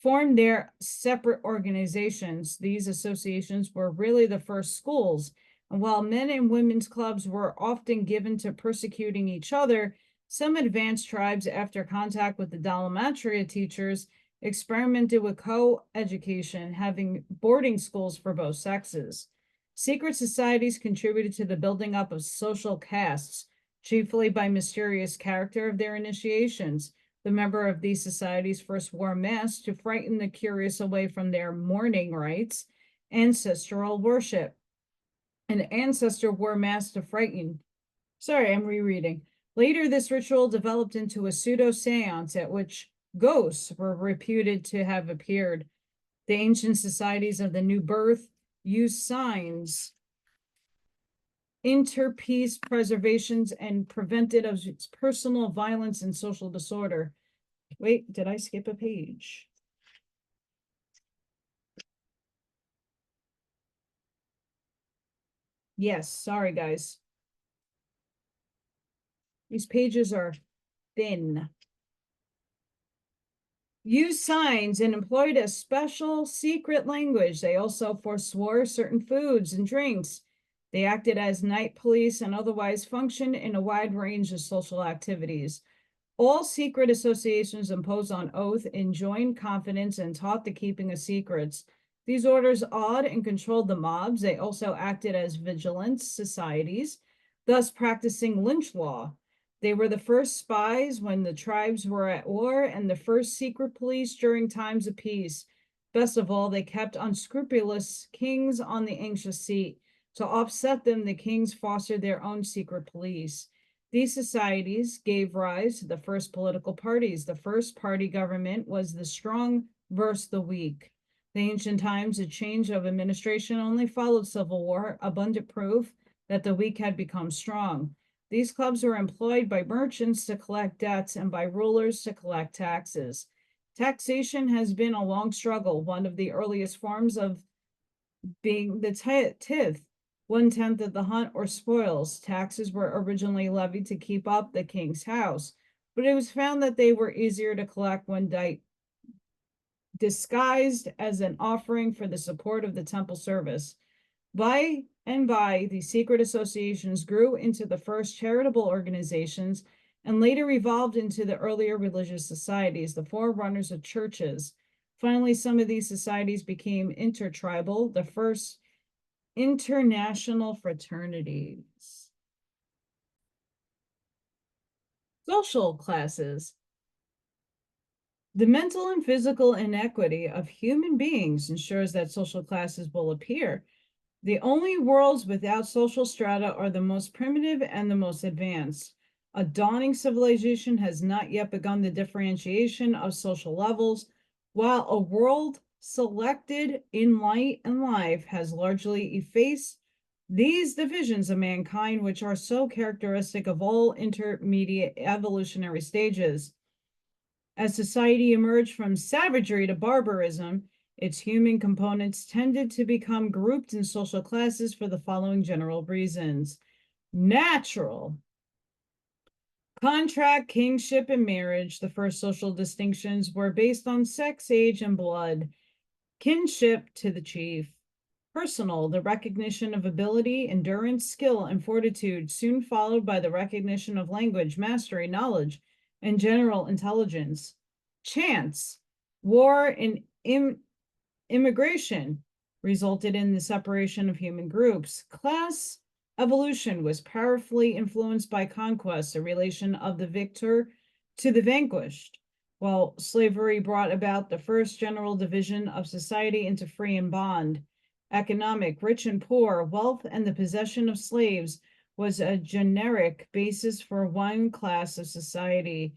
formed their separate organizations. These associations were really the first schools. And while men and women's clubs were often given to persecuting each other, some advanced tribes, after contact with the Dalamatria teachers, experimented with co-education, having boarding schools for both sexes. Secret societies contributed to the building up of social castes, chiefly by mysterious character of their initiations. The member of these societies first wore masks to frighten the curious away from their mourning rites, ancestral worship. An ancestor wore masks to frighten. Sorry, I'm rereading. Later, this ritual developed into a pseudo-seance at which ghosts were reputed to have appeared. The ancient societies of the new birth used signs, interpeace preservations, and prevented of personal violence and social disorder. Wait, did I skip a page? Yes, sorry, guys. These pages are thin. used signs and employed a special secret language. They also forswore certain foods and drinks. They acted as night police and otherwise functioned in a wide range of social activities. All secret associations imposed on oath enjoined confidence and taught the keeping of secrets. These orders awed and controlled the mobs. They also acted as vigilance societies, thus practicing lynch law. They were the first spies when the tribes were at war and the first secret police during times of peace. Best of all, they kept unscrupulous kings on the anxious seat. To offset them, the kings fostered their own secret police. These societies gave rise to the first political parties. The first party government was the strong versus the weak. The ancient times, a change of administration only followed civil war, abundant proof that the weak had become strong. These clubs were employed by merchants to collect debts and by rulers to collect taxes. Taxation has been a long struggle. One of the earliest forms of being the tithe, 1/10 of the hunt or spoils. Taxes were originally levied to keep up the king's house, but it was found that they were easier to collect when disguised as an offering for the support of the temple service. By and by, the secret associations grew into the first charitable organizations and later evolved into the earlier religious societies, the forerunners of churches. Finally, some of these societies became intertribal, the first international fraternities. Social classes. The mental and physical inequity of human beings ensures that social classes will appear. The only worlds without social strata are the most primitive and the most advanced. A dawning civilization has not yet begun the differentiation of social levels, while a world selected in light and life has largely effaced these divisions of mankind, which are so characteristic of all intermediate evolutionary stages. As society emerged from savagery to barbarism, its human components tended to become grouped in social classes for the following general reasons. Natural. Contract, kingship, and marriage, the first social distinctions, were based on sex, age, and blood. Kinship to the chief. Personal, the recognition of ability, endurance, skill, and fortitude, soon followed by the recognition of language, mastery, knowledge, and general intelligence. Chance, war, and immigration resulted in the separation of human groups. Class evolution was powerfully influenced by conquest, a relation of the victor to the vanquished, while slavery brought about the first general division of society into free and bond. Economic, rich and poor, wealth, and the possession of slaves was a generic basis for one class of society.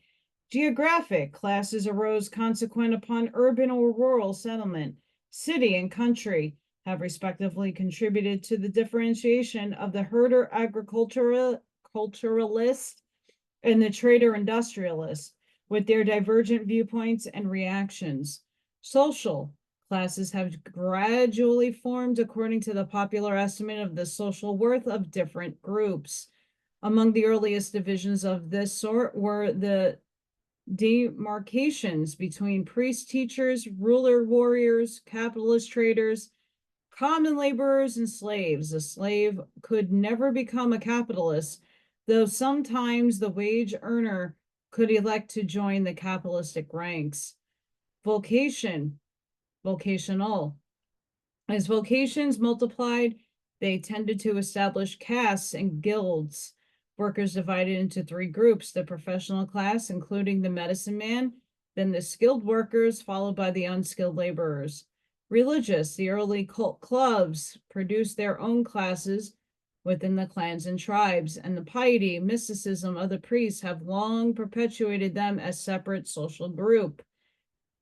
Geographic classes arose consequent upon urban or rural settlement. City and country have respectively contributed to the differentiation of the herder agriculturalist and the trader industrialist, with their divergent viewpoints and reactions. Social classes have gradually formed according to the popular estimate of the social worth of different groups. Among the earliest divisions of this sort were the demarcations between priests, teachers, ruler warriors, capitalist traders, common laborers, and slaves. A slave could never become a capitalist, though sometimes the wage earner could elect to join the capitalistic ranks. Vocational. As vocations multiplied, they tended to establish castes and guilds. Workers divided into three groups: the professional class, including the medicine man, then the skilled workers, followed by the unskilled laborers. Religious, the early cult clubs produced their own classes within the clans and tribes, and the piety, mysticism of the priests have long perpetuated them as separate social group.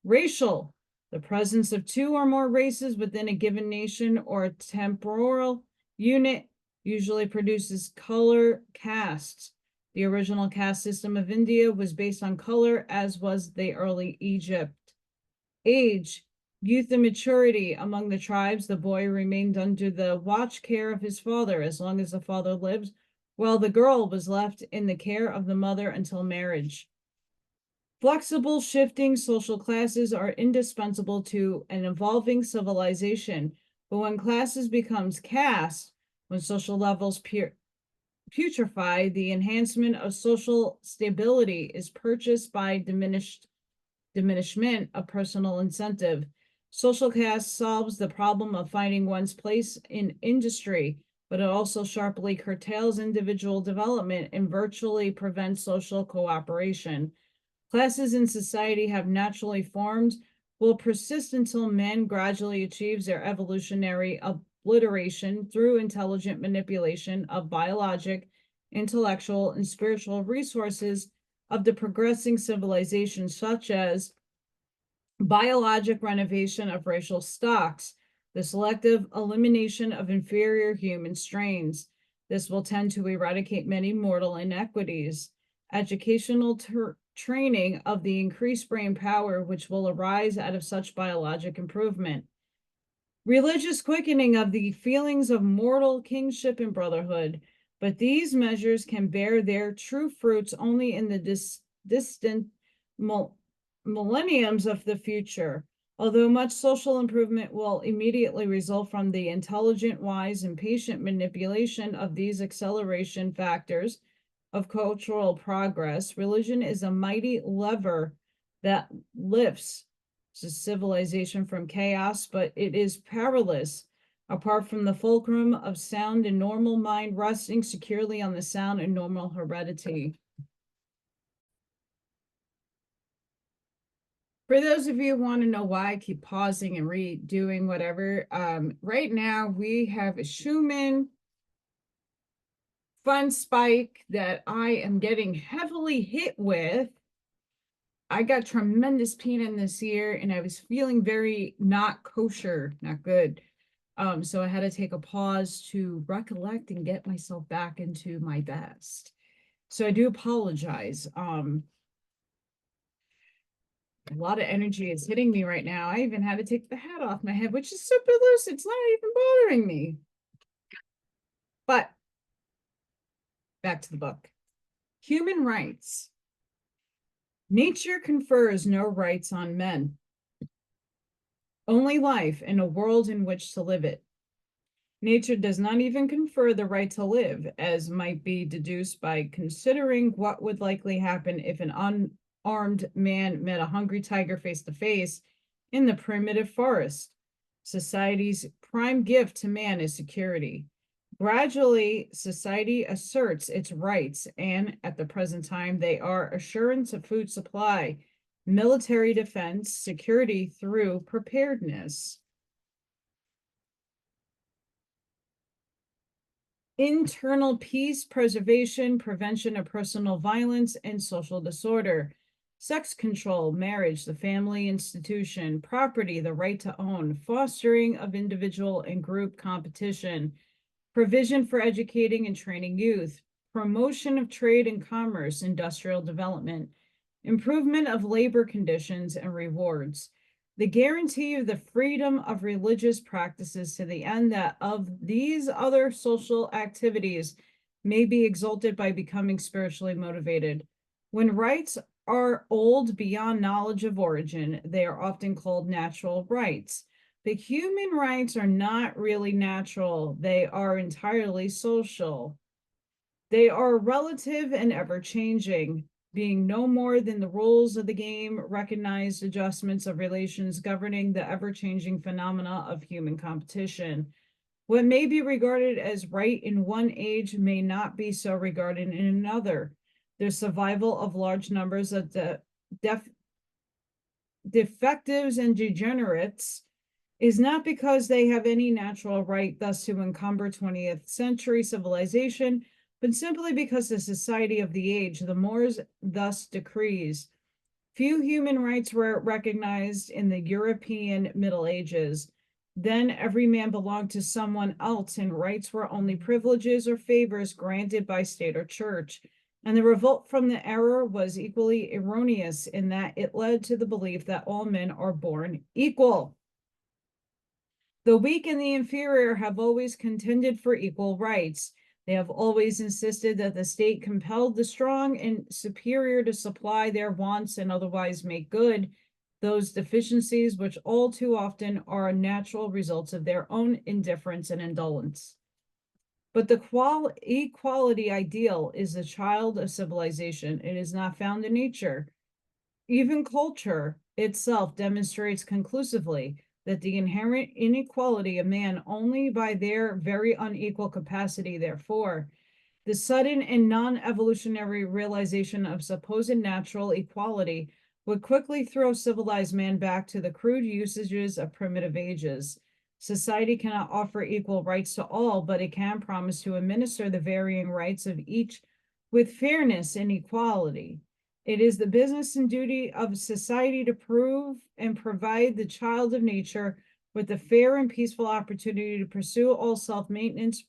Racial, the presence of two or more races within a given nation or temporal unit usually produces color castes. The original caste system of India was based on color, as was the early Egypt. Age, youth and maturity. Among the tribes, the boy remained under the watch care of his father as long as the father lived, while the girl was left in the care of the mother until marriage. Flexible, shifting social classes are indispensable to an evolving civilization, but when classes becomes caste, when social levels putrefy, the enhancement of social stability is purchased by diminishment of personal incentive. Social caste solves the problem of finding one's place in industry, but it also sharply curtails individual development and virtually prevents social cooperation. Classes in society have naturally formed, will persist until man gradually achieves their evolutionary obliteration through intelligent manipulation of biologic, intellectual, and spiritual resources of the progressing civilization, such as biologic renovation of racial stocks, the selective elimination of inferior human strains. This will tend to eradicate many mortal inequities. Educational training of the increased brain power which will arise out of such biologic improvement. Religious quickening of the feelings of mortal kingship and brotherhood, but these measures can bear their true fruits only in the distant millenniums of the future. Although much social improvement will immediately result from the intelligent, wise, and patient manipulation of these acceleration factors of cultural progress, religion is a mighty lever that lifts civilization from chaos, but it is powerless apart from the fulcrum of sound and normal mind resting securely on the sound and normal heredity. For those of you who want to know why I keep pausing and redoing whatever, right now we have a Schumann fun spike that I am getting heavily hit with. I got tremendous pain in this year and I was feeling very not kosher, not good. So I had to take a pause to recollect and get myself back into my best. So I do apologize. A lot of energy is hitting me right now. I even had to take the hat off my head, which is super loose. It's not even bothering me. But back to the book. Human rights. Nature confers no rights on men, only life and a world in which to live it. Nature does not even confer the right to live, as might be deduced by considering what would likely happen if an unarmed man met a hungry tiger face to face in the primitive forest. Society's prime gift to man is security. Gradually, society asserts its rights, and at the present time, they are assurance of food supply, military defense, security through preparedness. Internal peace, preservation, prevention of personal violence and social disorder, sex control, marriage, the family institution, property, the right to own, fostering of individual and group competition, provision for educating and training youth, promotion of trade and commerce, industrial development, improvement of labor conditions and rewards, the guarantee of the freedom of religious practices to the end that of these other social activities may be exalted by becoming spiritually motivated. When rights are old beyond knowledge of origin, they are often called natural rights. The human rights are not really natural. They are entirely social. They are relative and ever-changing, being no more than the rules of the game, recognized adjustments of relations governing the ever-changing phenomena of human competition. What may be regarded as right in one age may not be so regarded in another. The survival of large numbers of defectives and degenerates is not because they have any natural right thus to encumber 20th century civilization, but simply because the society of the age, the mores, thus decrees. Few human rights were recognized in the European Middle Ages. Then every man belonged to someone else, and rights were only privileges or favors granted by state or church. And the revolt from the error was equally erroneous in that it led to the belief that all men are born equal. The weak and the inferior have always contended for equal rights, They have always insisted that the state compelled the strong and superior to supply their wants and otherwise make good those deficiencies, which all too often are natural results of their own indifference and indolence. But the equality ideal is a child of civilization. It is not found in nature. Even culture itself demonstrates conclusively that the inherent inequality of man only by their very unequal capacity, therefore, the sudden and non-evolutionary realization of supposed natural equality would quickly throw civilized man back to the crude usages of primitive ages. Society cannot offer equal rights to all, but it can promise to administer the varying rights of each with fairness and equality. It is the business and duty of society to prove and provide the child of nature with a fair and peaceful opportunity to pursue all self-maintenance,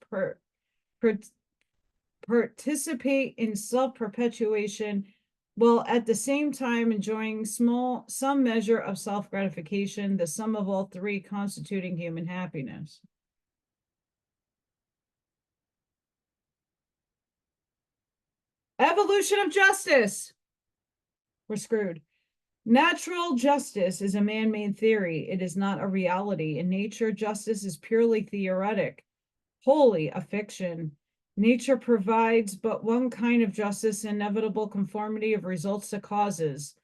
participate in self-perpetuation, while at the same time enjoying some measure of self-gratification, the sum of all three constituting human happiness. Evolution of justice. We're screwed. Natural justice is a man-made theory. It is not a reality. In nature, justice is purely theoretic, wholly a fiction. Nature provides but one kind of justice, inevitable conformity of results to causes.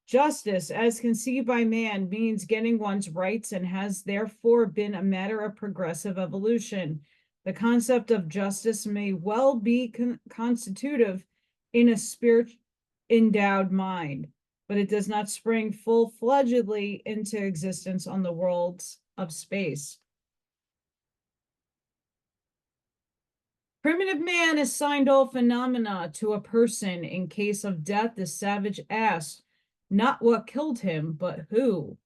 Justice, as conceived by man, means getting one's rights and has therefore been a matter of progressive evolution. The concept of justice may well be constitutive in a spirit-endowed mind, but it does not spring full-fledgedly into existence on the worlds of space. Primitive man assigned all phenomena to a person. In case of death, the savage asked not what killed him, but who.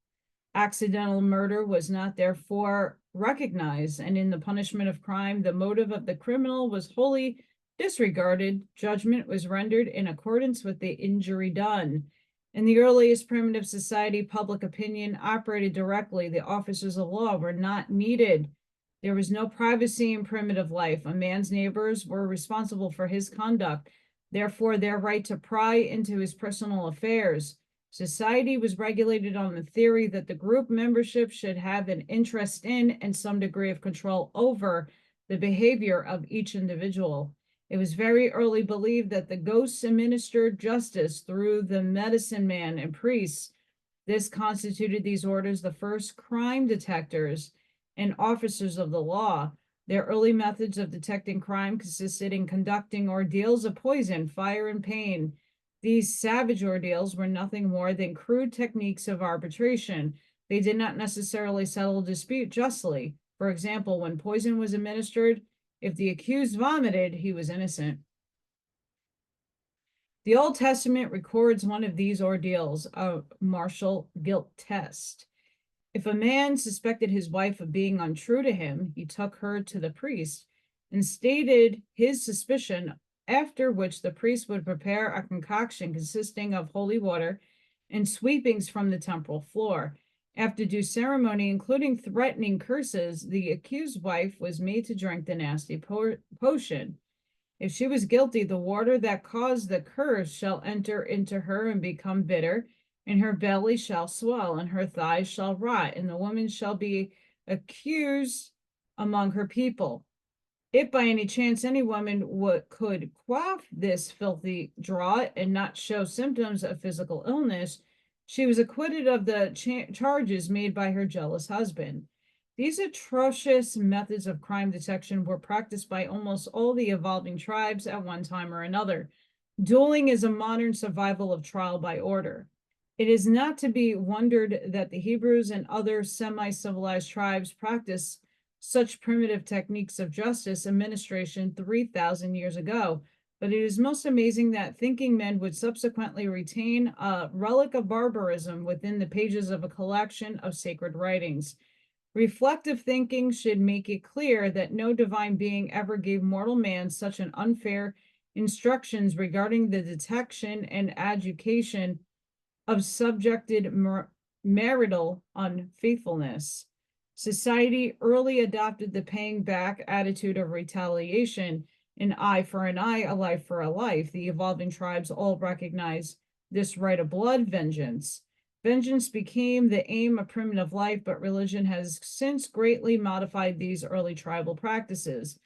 Accidental murder was not therefore recognized, and in the punishment of crime, the motive of the criminal was wholly disregarded. Judgment was rendered in accordance with the injury done. In the earliest primitive society, public opinion operated directly. The officers of law were not needed. There was no privacy in primitive life. A man's neighbors were responsible for his conduct, therefore their right to pry into his personal affairs. Society was regulated on the theory that the group membership should have an interest in and some degree of control over the behavior of each individual. It was very early believed that the ghosts administered justice through the medicine man and priests. This constituted these orders the first crime detectors and officers of the law. Their early methods of detecting crime consisted in conducting ordeals of poison, fire, and pain. These savage ordeals were nothing more than crude techniques of arbitration. They did not necessarily settle a dispute justly. For example, when poison was administered, if the accused vomited, he was innocent. The Old Testament records one of these ordeals, a martial guilt test. If a man suspected his wife of being untrue to him, he took her to the priest and stated his suspicion, after which the priest would prepare a concoction consisting of holy water and sweepings from the temple floor. After due ceremony, including threatening curses, the accused wife was made to drink the nasty potion. If she was guilty, the water that caused the curse shall enter into her and become bitter, and her belly shall swell, and her thighs shall rot, and the woman shall be accused among her people. If by any chance any woman could quaff this filthy draught and not show symptoms of physical illness, she was acquitted of the charges made by her jealous husband. These atrocious methods of crime detection were practiced by almost all the evolving tribes at one time or another. Dueling is a modern survival of trial by order. It is not to be wondered that the Hebrews and other semi-civilized tribes practiced such primitive techniques of justice administration 3,000 years ago, but it is most amazing that thinking men would subsequently retain a relic of barbarism within the pages of a collection of sacred writings. Reflective thinking should make it clear that no divine being ever gave mortal man such an unfair instructions regarding the detection and adjudication of subjected marital unfaithfulness. Society early adopted the paying back attitude of retaliation. An eye for an eye, a life for a life. The evolving tribes all recognize this right of blood vengeance. Vengeance became the aim of primitive life, but religion has since greatly modified these early tribal practices.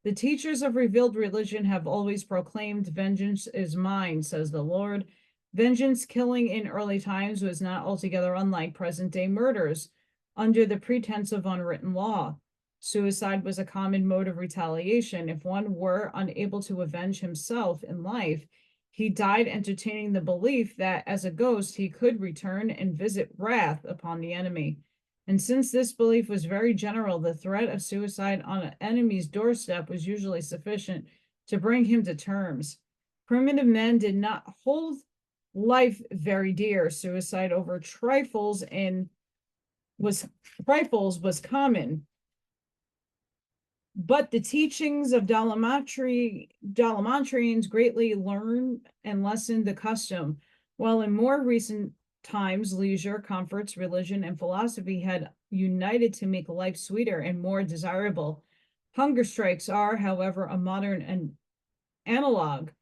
The teachers of revealed religion have always proclaimed, "Vengeance is mine," says the Lord. Vengeance killing in early times was not altogether unlike present day murders under the pretense of unwritten law. Suicide was a common mode of retaliation. If one were unable to avenge himself in life, he died entertaining the belief that as a ghost he could return and visit wrath upon the enemy. And since this belief was very general, the threat of suicide on an enemy's doorstep was usually sufficient to bring him to terms. Primitive men did not hold life very dear. Suicide over trifles was common. But the teachings of Dalamantrians greatly learned and lessened the custom, while in more recent times, leisure, comforts, religion, and philosophy had united to make life sweeter and more desirable. Hunger strikes are, however, a modern analog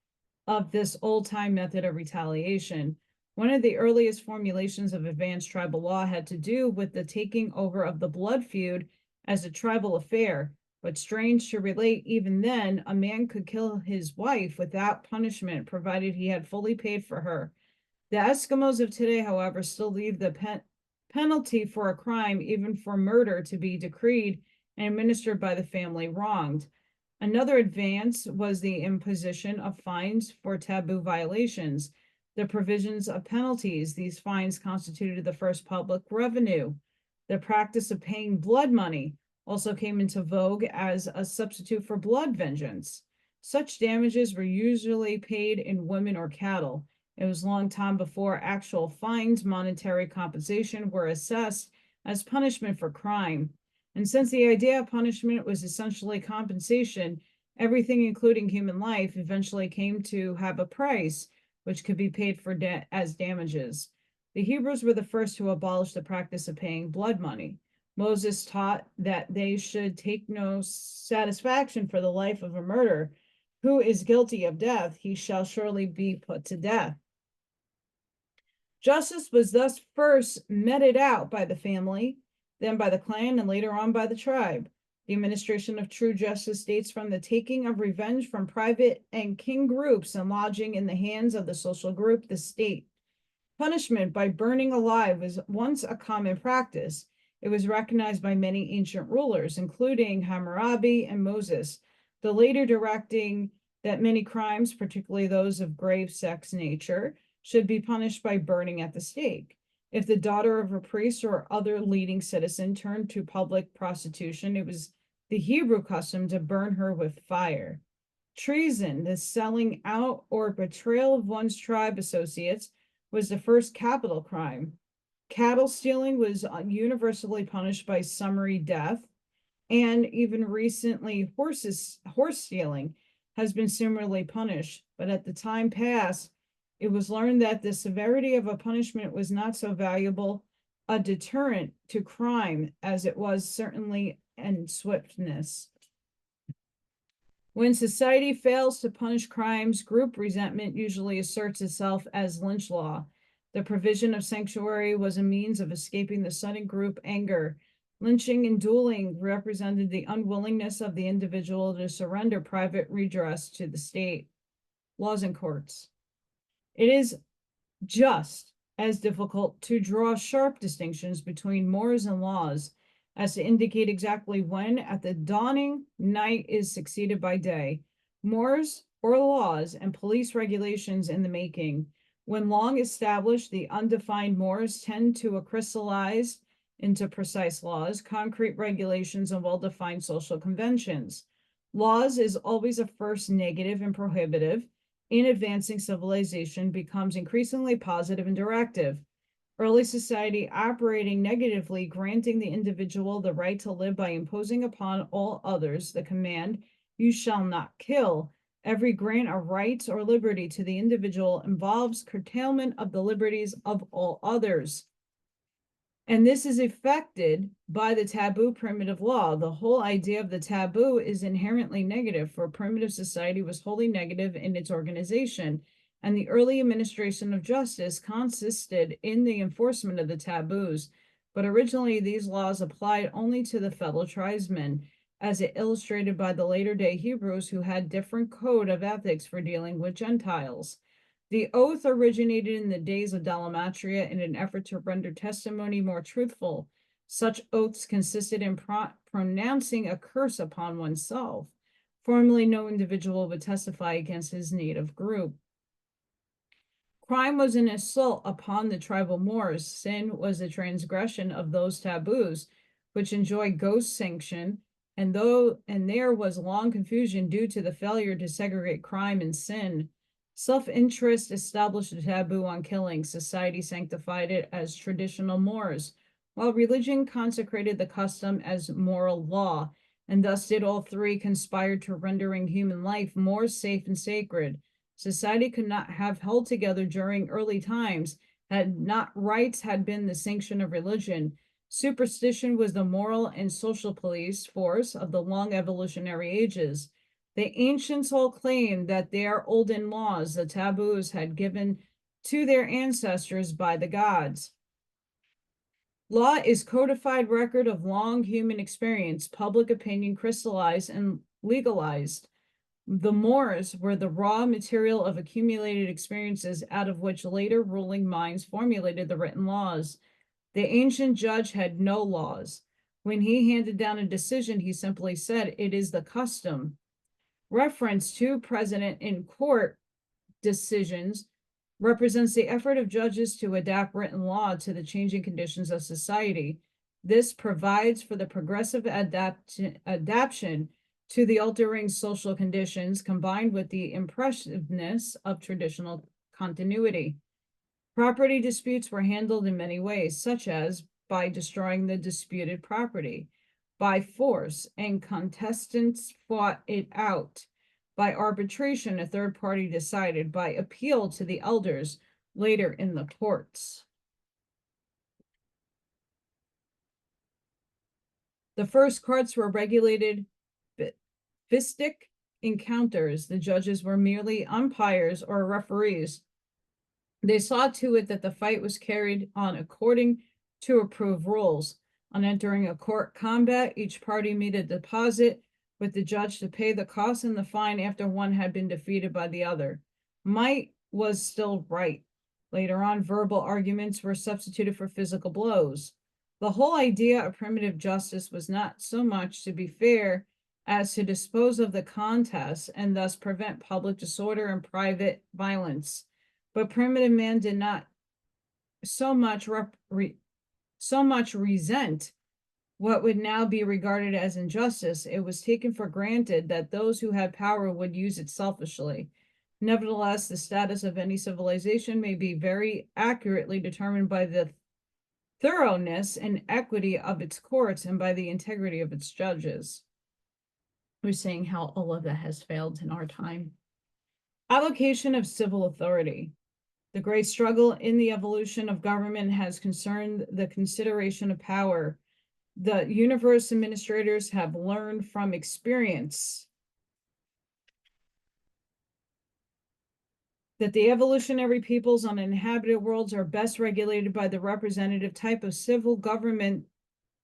of this old-time method of retaliation. One of the earliest formulations of advanced tribal law had to do with the taking over of the blood feud as a tribal affair. But strange to relate, even then, a man could kill his wife without punishment, provided he had fully paid for her. The Eskimos of today, however, still leave the penalty for a crime, even for murder, to be decreed and administered by the family wronged. Another advance was the imposition of fines for taboo violations. The provisions of penalties, these fines constituted the first public revenue. The practice of paying blood money also came into vogue as a substitute for blood vengeance. Such damages were usually paid in women or cattle. It was a long time before actual fines, monetary compensation were assessed as punishment for crime. And since the idea of punishment was essentially compensation, everything, including human life, eventually came to have a price, which could be paid for as damages. The Hebrews were the first to abolish the practice of paying blood money. Moses taught that they should take no satisfaction for the life of a murderer. Who is guilty of death, he shall surely be put to death. Justice was thus first meted out by the family, then by the clan, and later on by the tribe. The administration of true justice dates from the taking of revenge from private and king groups and lodging in the hands of the social group, the state. Punishment by burning alive was once a common practice. It was recognized by many ancient rulers, including Hammurabi and Moses, the later directing that many crimes, particularly those of grave sex nature, should be punished by burning at the stake. If the daughter of a priest or other leading citizen turned to public prostitution, it was the Hebrew custom to burn her with fire. Treason, the selling out or betrayal of one's tribe associates, was the first capital crime. Cattle stealing was universally punished by summary death, and even recently horse stealing has been similarly punished. But at the time past, it was learned that the severity of a punishment was not so valuable a deterrent to crime as it was certainly in swiftness. When society fails to punish crimes, group resentment usually asserts itself as lynch law. The provision of sanctuary was a means of escaping the sudden group anger. Lynching and dueling represented the unwillingness of the individual to surrender private redress to the state. Laws and courts. It is just as difficult to draw sharp distinctions between mores and laws as to indicate exactly when at the dawning night is succeeded by day. Mores or laws and police regulations in the making. When long established, the undefined mores tend to crystallize into precise laws, concrete regulations, and well-defined social conventions. Laws is always a first negative and prohibitive. In advancing civilization becomes increasingly positive and directive. Early society operating negatively, granting the individual the right to live by imposing upon all others the command, "You shall not kill." Every grant of rights or liberty to the individual involves curtailment of the liberties of all others. And this is affected by the taboo primitive law. The whole idea of the taboo is inherently negative, for primitive society was wholly negative in its organization, and the early administration of justice consisted in the enforcement of the taboos. But originally, these laws applied only to the fellow tribesmen, as illustrated by the later day Hebrews, who had different code of ethics for dealing with Gentiles. The oath originated in the days of Dalamatria in an effort to render testimony more truthful. Such oaths consisted in pronouncing a curse upon oneself. Formerly, no individual would testify against his native group. Crime was an assault upon the tribal Moors. Sin was a transgression of those taboos, which enjoy ghost sanction, and there was long confusion due to the failure to segregate crime and sin. Self-interest established a taboo on killing. Society sanctified it as traditional mores, while religion consecrated the custom as moral law, and thus did all three conspire to rendering human life more safe and sacred. Society could not have held together during early times had not rights had been the sanction of religion. Superstition was the moral and social police force of the long evolutionary ages. The ancients all claimed that their olden laws, the taboos, had given to their ancestors by the gods. Law is codified record of long human experience, public opinion crystallized and legalized. The Moors were the raw material of accumulated experiences out of which later ruling minds formulated the written laws. The ancient judge had no laws. When he handed down a decision, he simply said, "It is the custom." Reference to precedent in court decisions represents the effort of judges to adapt written law to the changing conditions of society. This provides for the progressive adaptation to the altering social conditions, combined with the impressiveness of traditional continuity. Property disputes were handled in many ways, such as by destroying the disputed property, by force, and contestants fought it out. By arbitration, a third party decided. By appeal to the elders, later in the courts. The first courts were regulated fistic encounters. The judges were merely umpires or referees. They saw to it that the fight was carried on according to approved rules. On entering a court combat, each party made a deposit with the judge to pay the cost and the fine after one had been defeated by the other. Might was still right. Later on, verbal arguments were substituted for physical blows. The whole idea of primitive justice was not so much to be fair as to dispose of the contest and thus prevent public disorder and private violence. But primitive man did not so much resent what would now be regarded as injustice. It was taken for granted that those who had power would use it selfishly. Nevertheless, the status of any civilization may be very accurately determined by the thoroughness and equity of its courts and by the integrity of its judges. We're seeing how all of that has failed in our time. Allocation of civil authority. The great struggle in the evolution of government has concerned the consideration of power. The universe administrators have learned from experience that the evolutionary peoples on inhabited worlds are best regulated by the representative type of civil government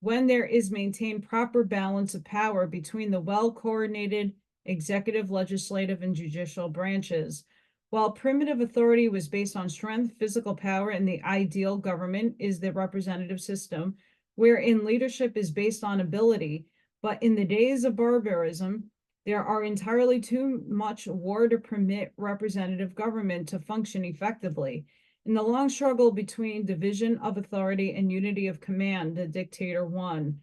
when there is maintained proper balance of power between the well-coordinated executive, legislative, and judicial branches. While primitive authority was based on strength, physical power, and the ideal government is the representative system, wherein leadership is based on ability. But in the days of barbarism, there are entirely too much war to permit representative government to function effectively. In the long struggle between division of authority and unity of command, the dictator won.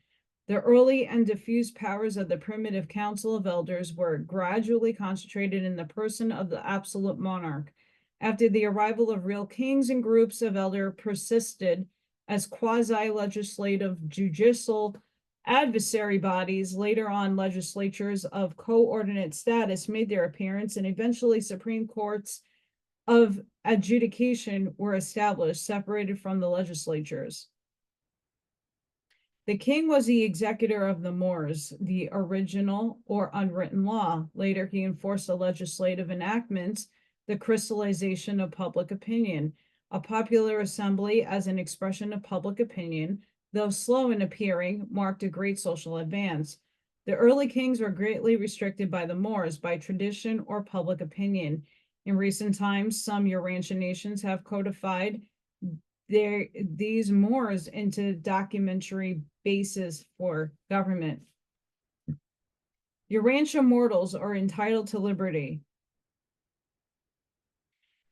The early and diffuse powers of the primitive council of elders were gradually concentrated in the person of the absolute monarch. After the arrival of real kings, and groups of elders persisted as quasi-legislative judicial adversary bodies. Later on, legislatures of coordinate status made their appearance, and eventually Supreme Courts of adjudication were established, separated from the legislatures. The king was the executor of the mores, the original or unwritten law. Later, he enforced the legislative enactments, the crystallization of public opinion. A popular assembly as an expression of public opinion, though slow in appearing, marked a great social advance. The early kings were greatly restricted by the Moors, by tradition or public opinion. In recent times, some Urantia nations have codified these Moors into documentary basis for government. Urantia mortals are entitled to liberty.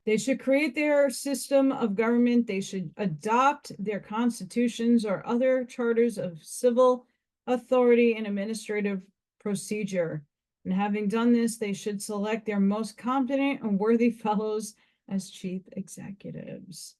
They should create their system of government. They should adopt their constitutions or other charters of civil authority and administrative procedure. And having done this, they should select their most competent and worthy fellows as chief executives.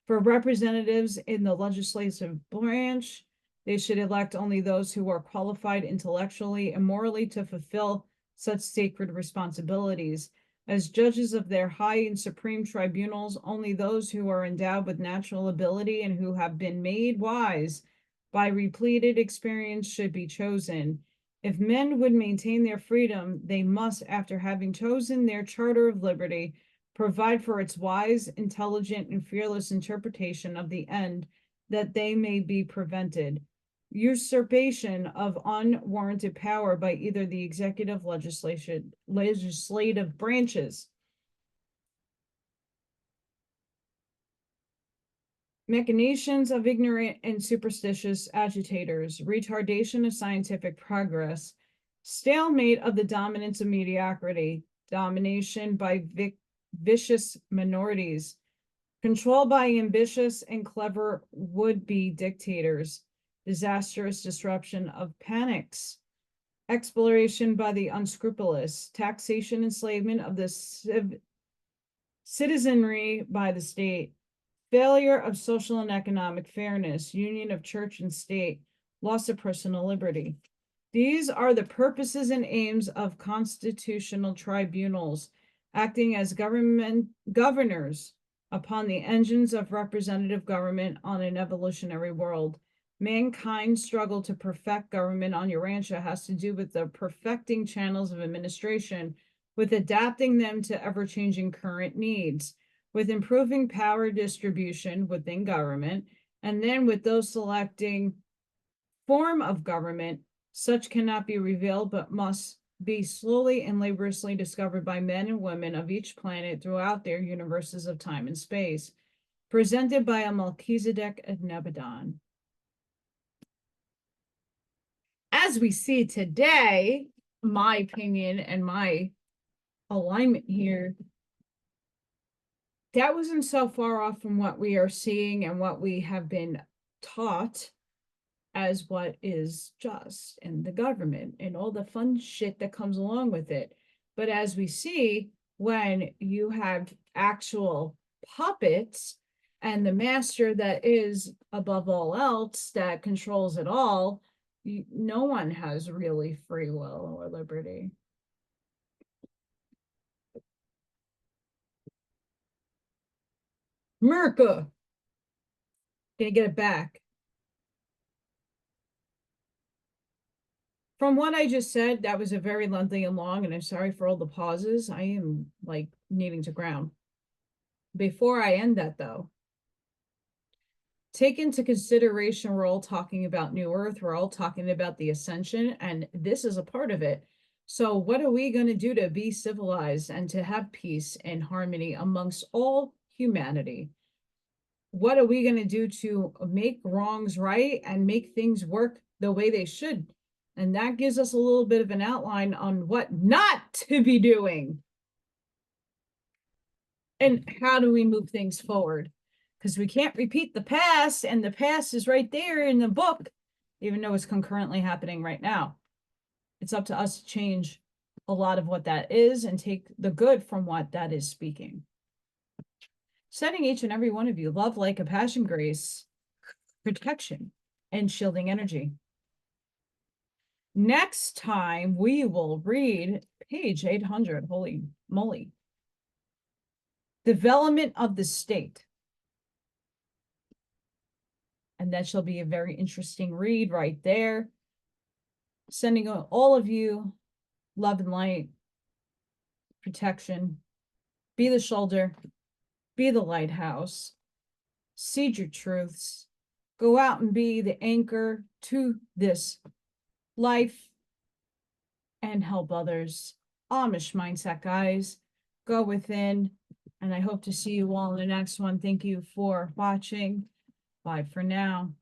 For representatives in the legislative branch, they should elect only those who are qualified intellectually and morally to fulfill such sacred responsibilities. As judges of their high and supreme tribunals, only those who are endowed with natural ability and who have been made wise by repeated experience should be chosen. If men would maintain their freedom, they must, after having chosen their charter of liberty, provide for its wise, intelligent, and fearless interpretation of the end, that they may be prevented. Usurpation of unwarranted power by either the executive, legislative branches. Machinations of ignorant and superstitious agitators, retardation of scientific progress, stalemate of the dominance of mediocrity, domination by vicious minorities, control by ambitious and clever would-be dictators, disastrous disruption of panics, exploration by the unscrupulous, taxation, enslavement of the citizenry by the state, failure of social and economic fairness, union of church and state, loss of personal liberty. These are the purposes and aims of constitutional tribunals, acting as governors upon the engines of representative government on an evolutionary world. Mankind's struggle to perfect government on Urantia has to do with the perfecting channels of administration, with adapting them to ever-changing current needs, with improving power distribution within government, and then with those selecting form of government. Such cannot be revealed, but must be slowly and laboriously discovered by men and women of each planet throughout their universes of time and space, presented by a Melchizedek of Nebadon. As we see today, my opinion and my alignment here, that wasn't so far off from what we are seeing and what we have been taught as what is just in the government and all the fun shit that comes along with it. But as we see, when you have actual puppets and the master that is above all else that controls it all, no one has really free will or liberty. America, gonna get it back. From what I just said, that was a very lengthy and long, and I'm sorry for all the pauses. I am like needing to ground. Before I end that though, take into consideration, we're all talking about New Earth, we're all talking about the ascension, and this is a part of it. So what are we going to do to be civilized and to have peace and harmony amongst all humanity? What are we going to do to make wrongs right and make things work the way they should? And that gives us a little bit of an outline on what not to be doing. And how do we move things forward? Because we can't repeat the past, and the past is right there in the book, even though it's concurrently happening right now. It's up to us to change a lot of what that is and take the good from what that is speaking. Sending each and every one of you love, light, compassion, grace, protection, and shielding energy. Next time, we will read page 800. Holy moly. Development of the state. And that shall be a very interesting read right there. Sending all of you love and light, protection. Be the shoulder, be the lighthouse, seed your truths, go out and be the anchor to this life and help others. Amish mindset, guys. Go within, and I hope to see you all in the next one. Thank you for watching. Bye for now.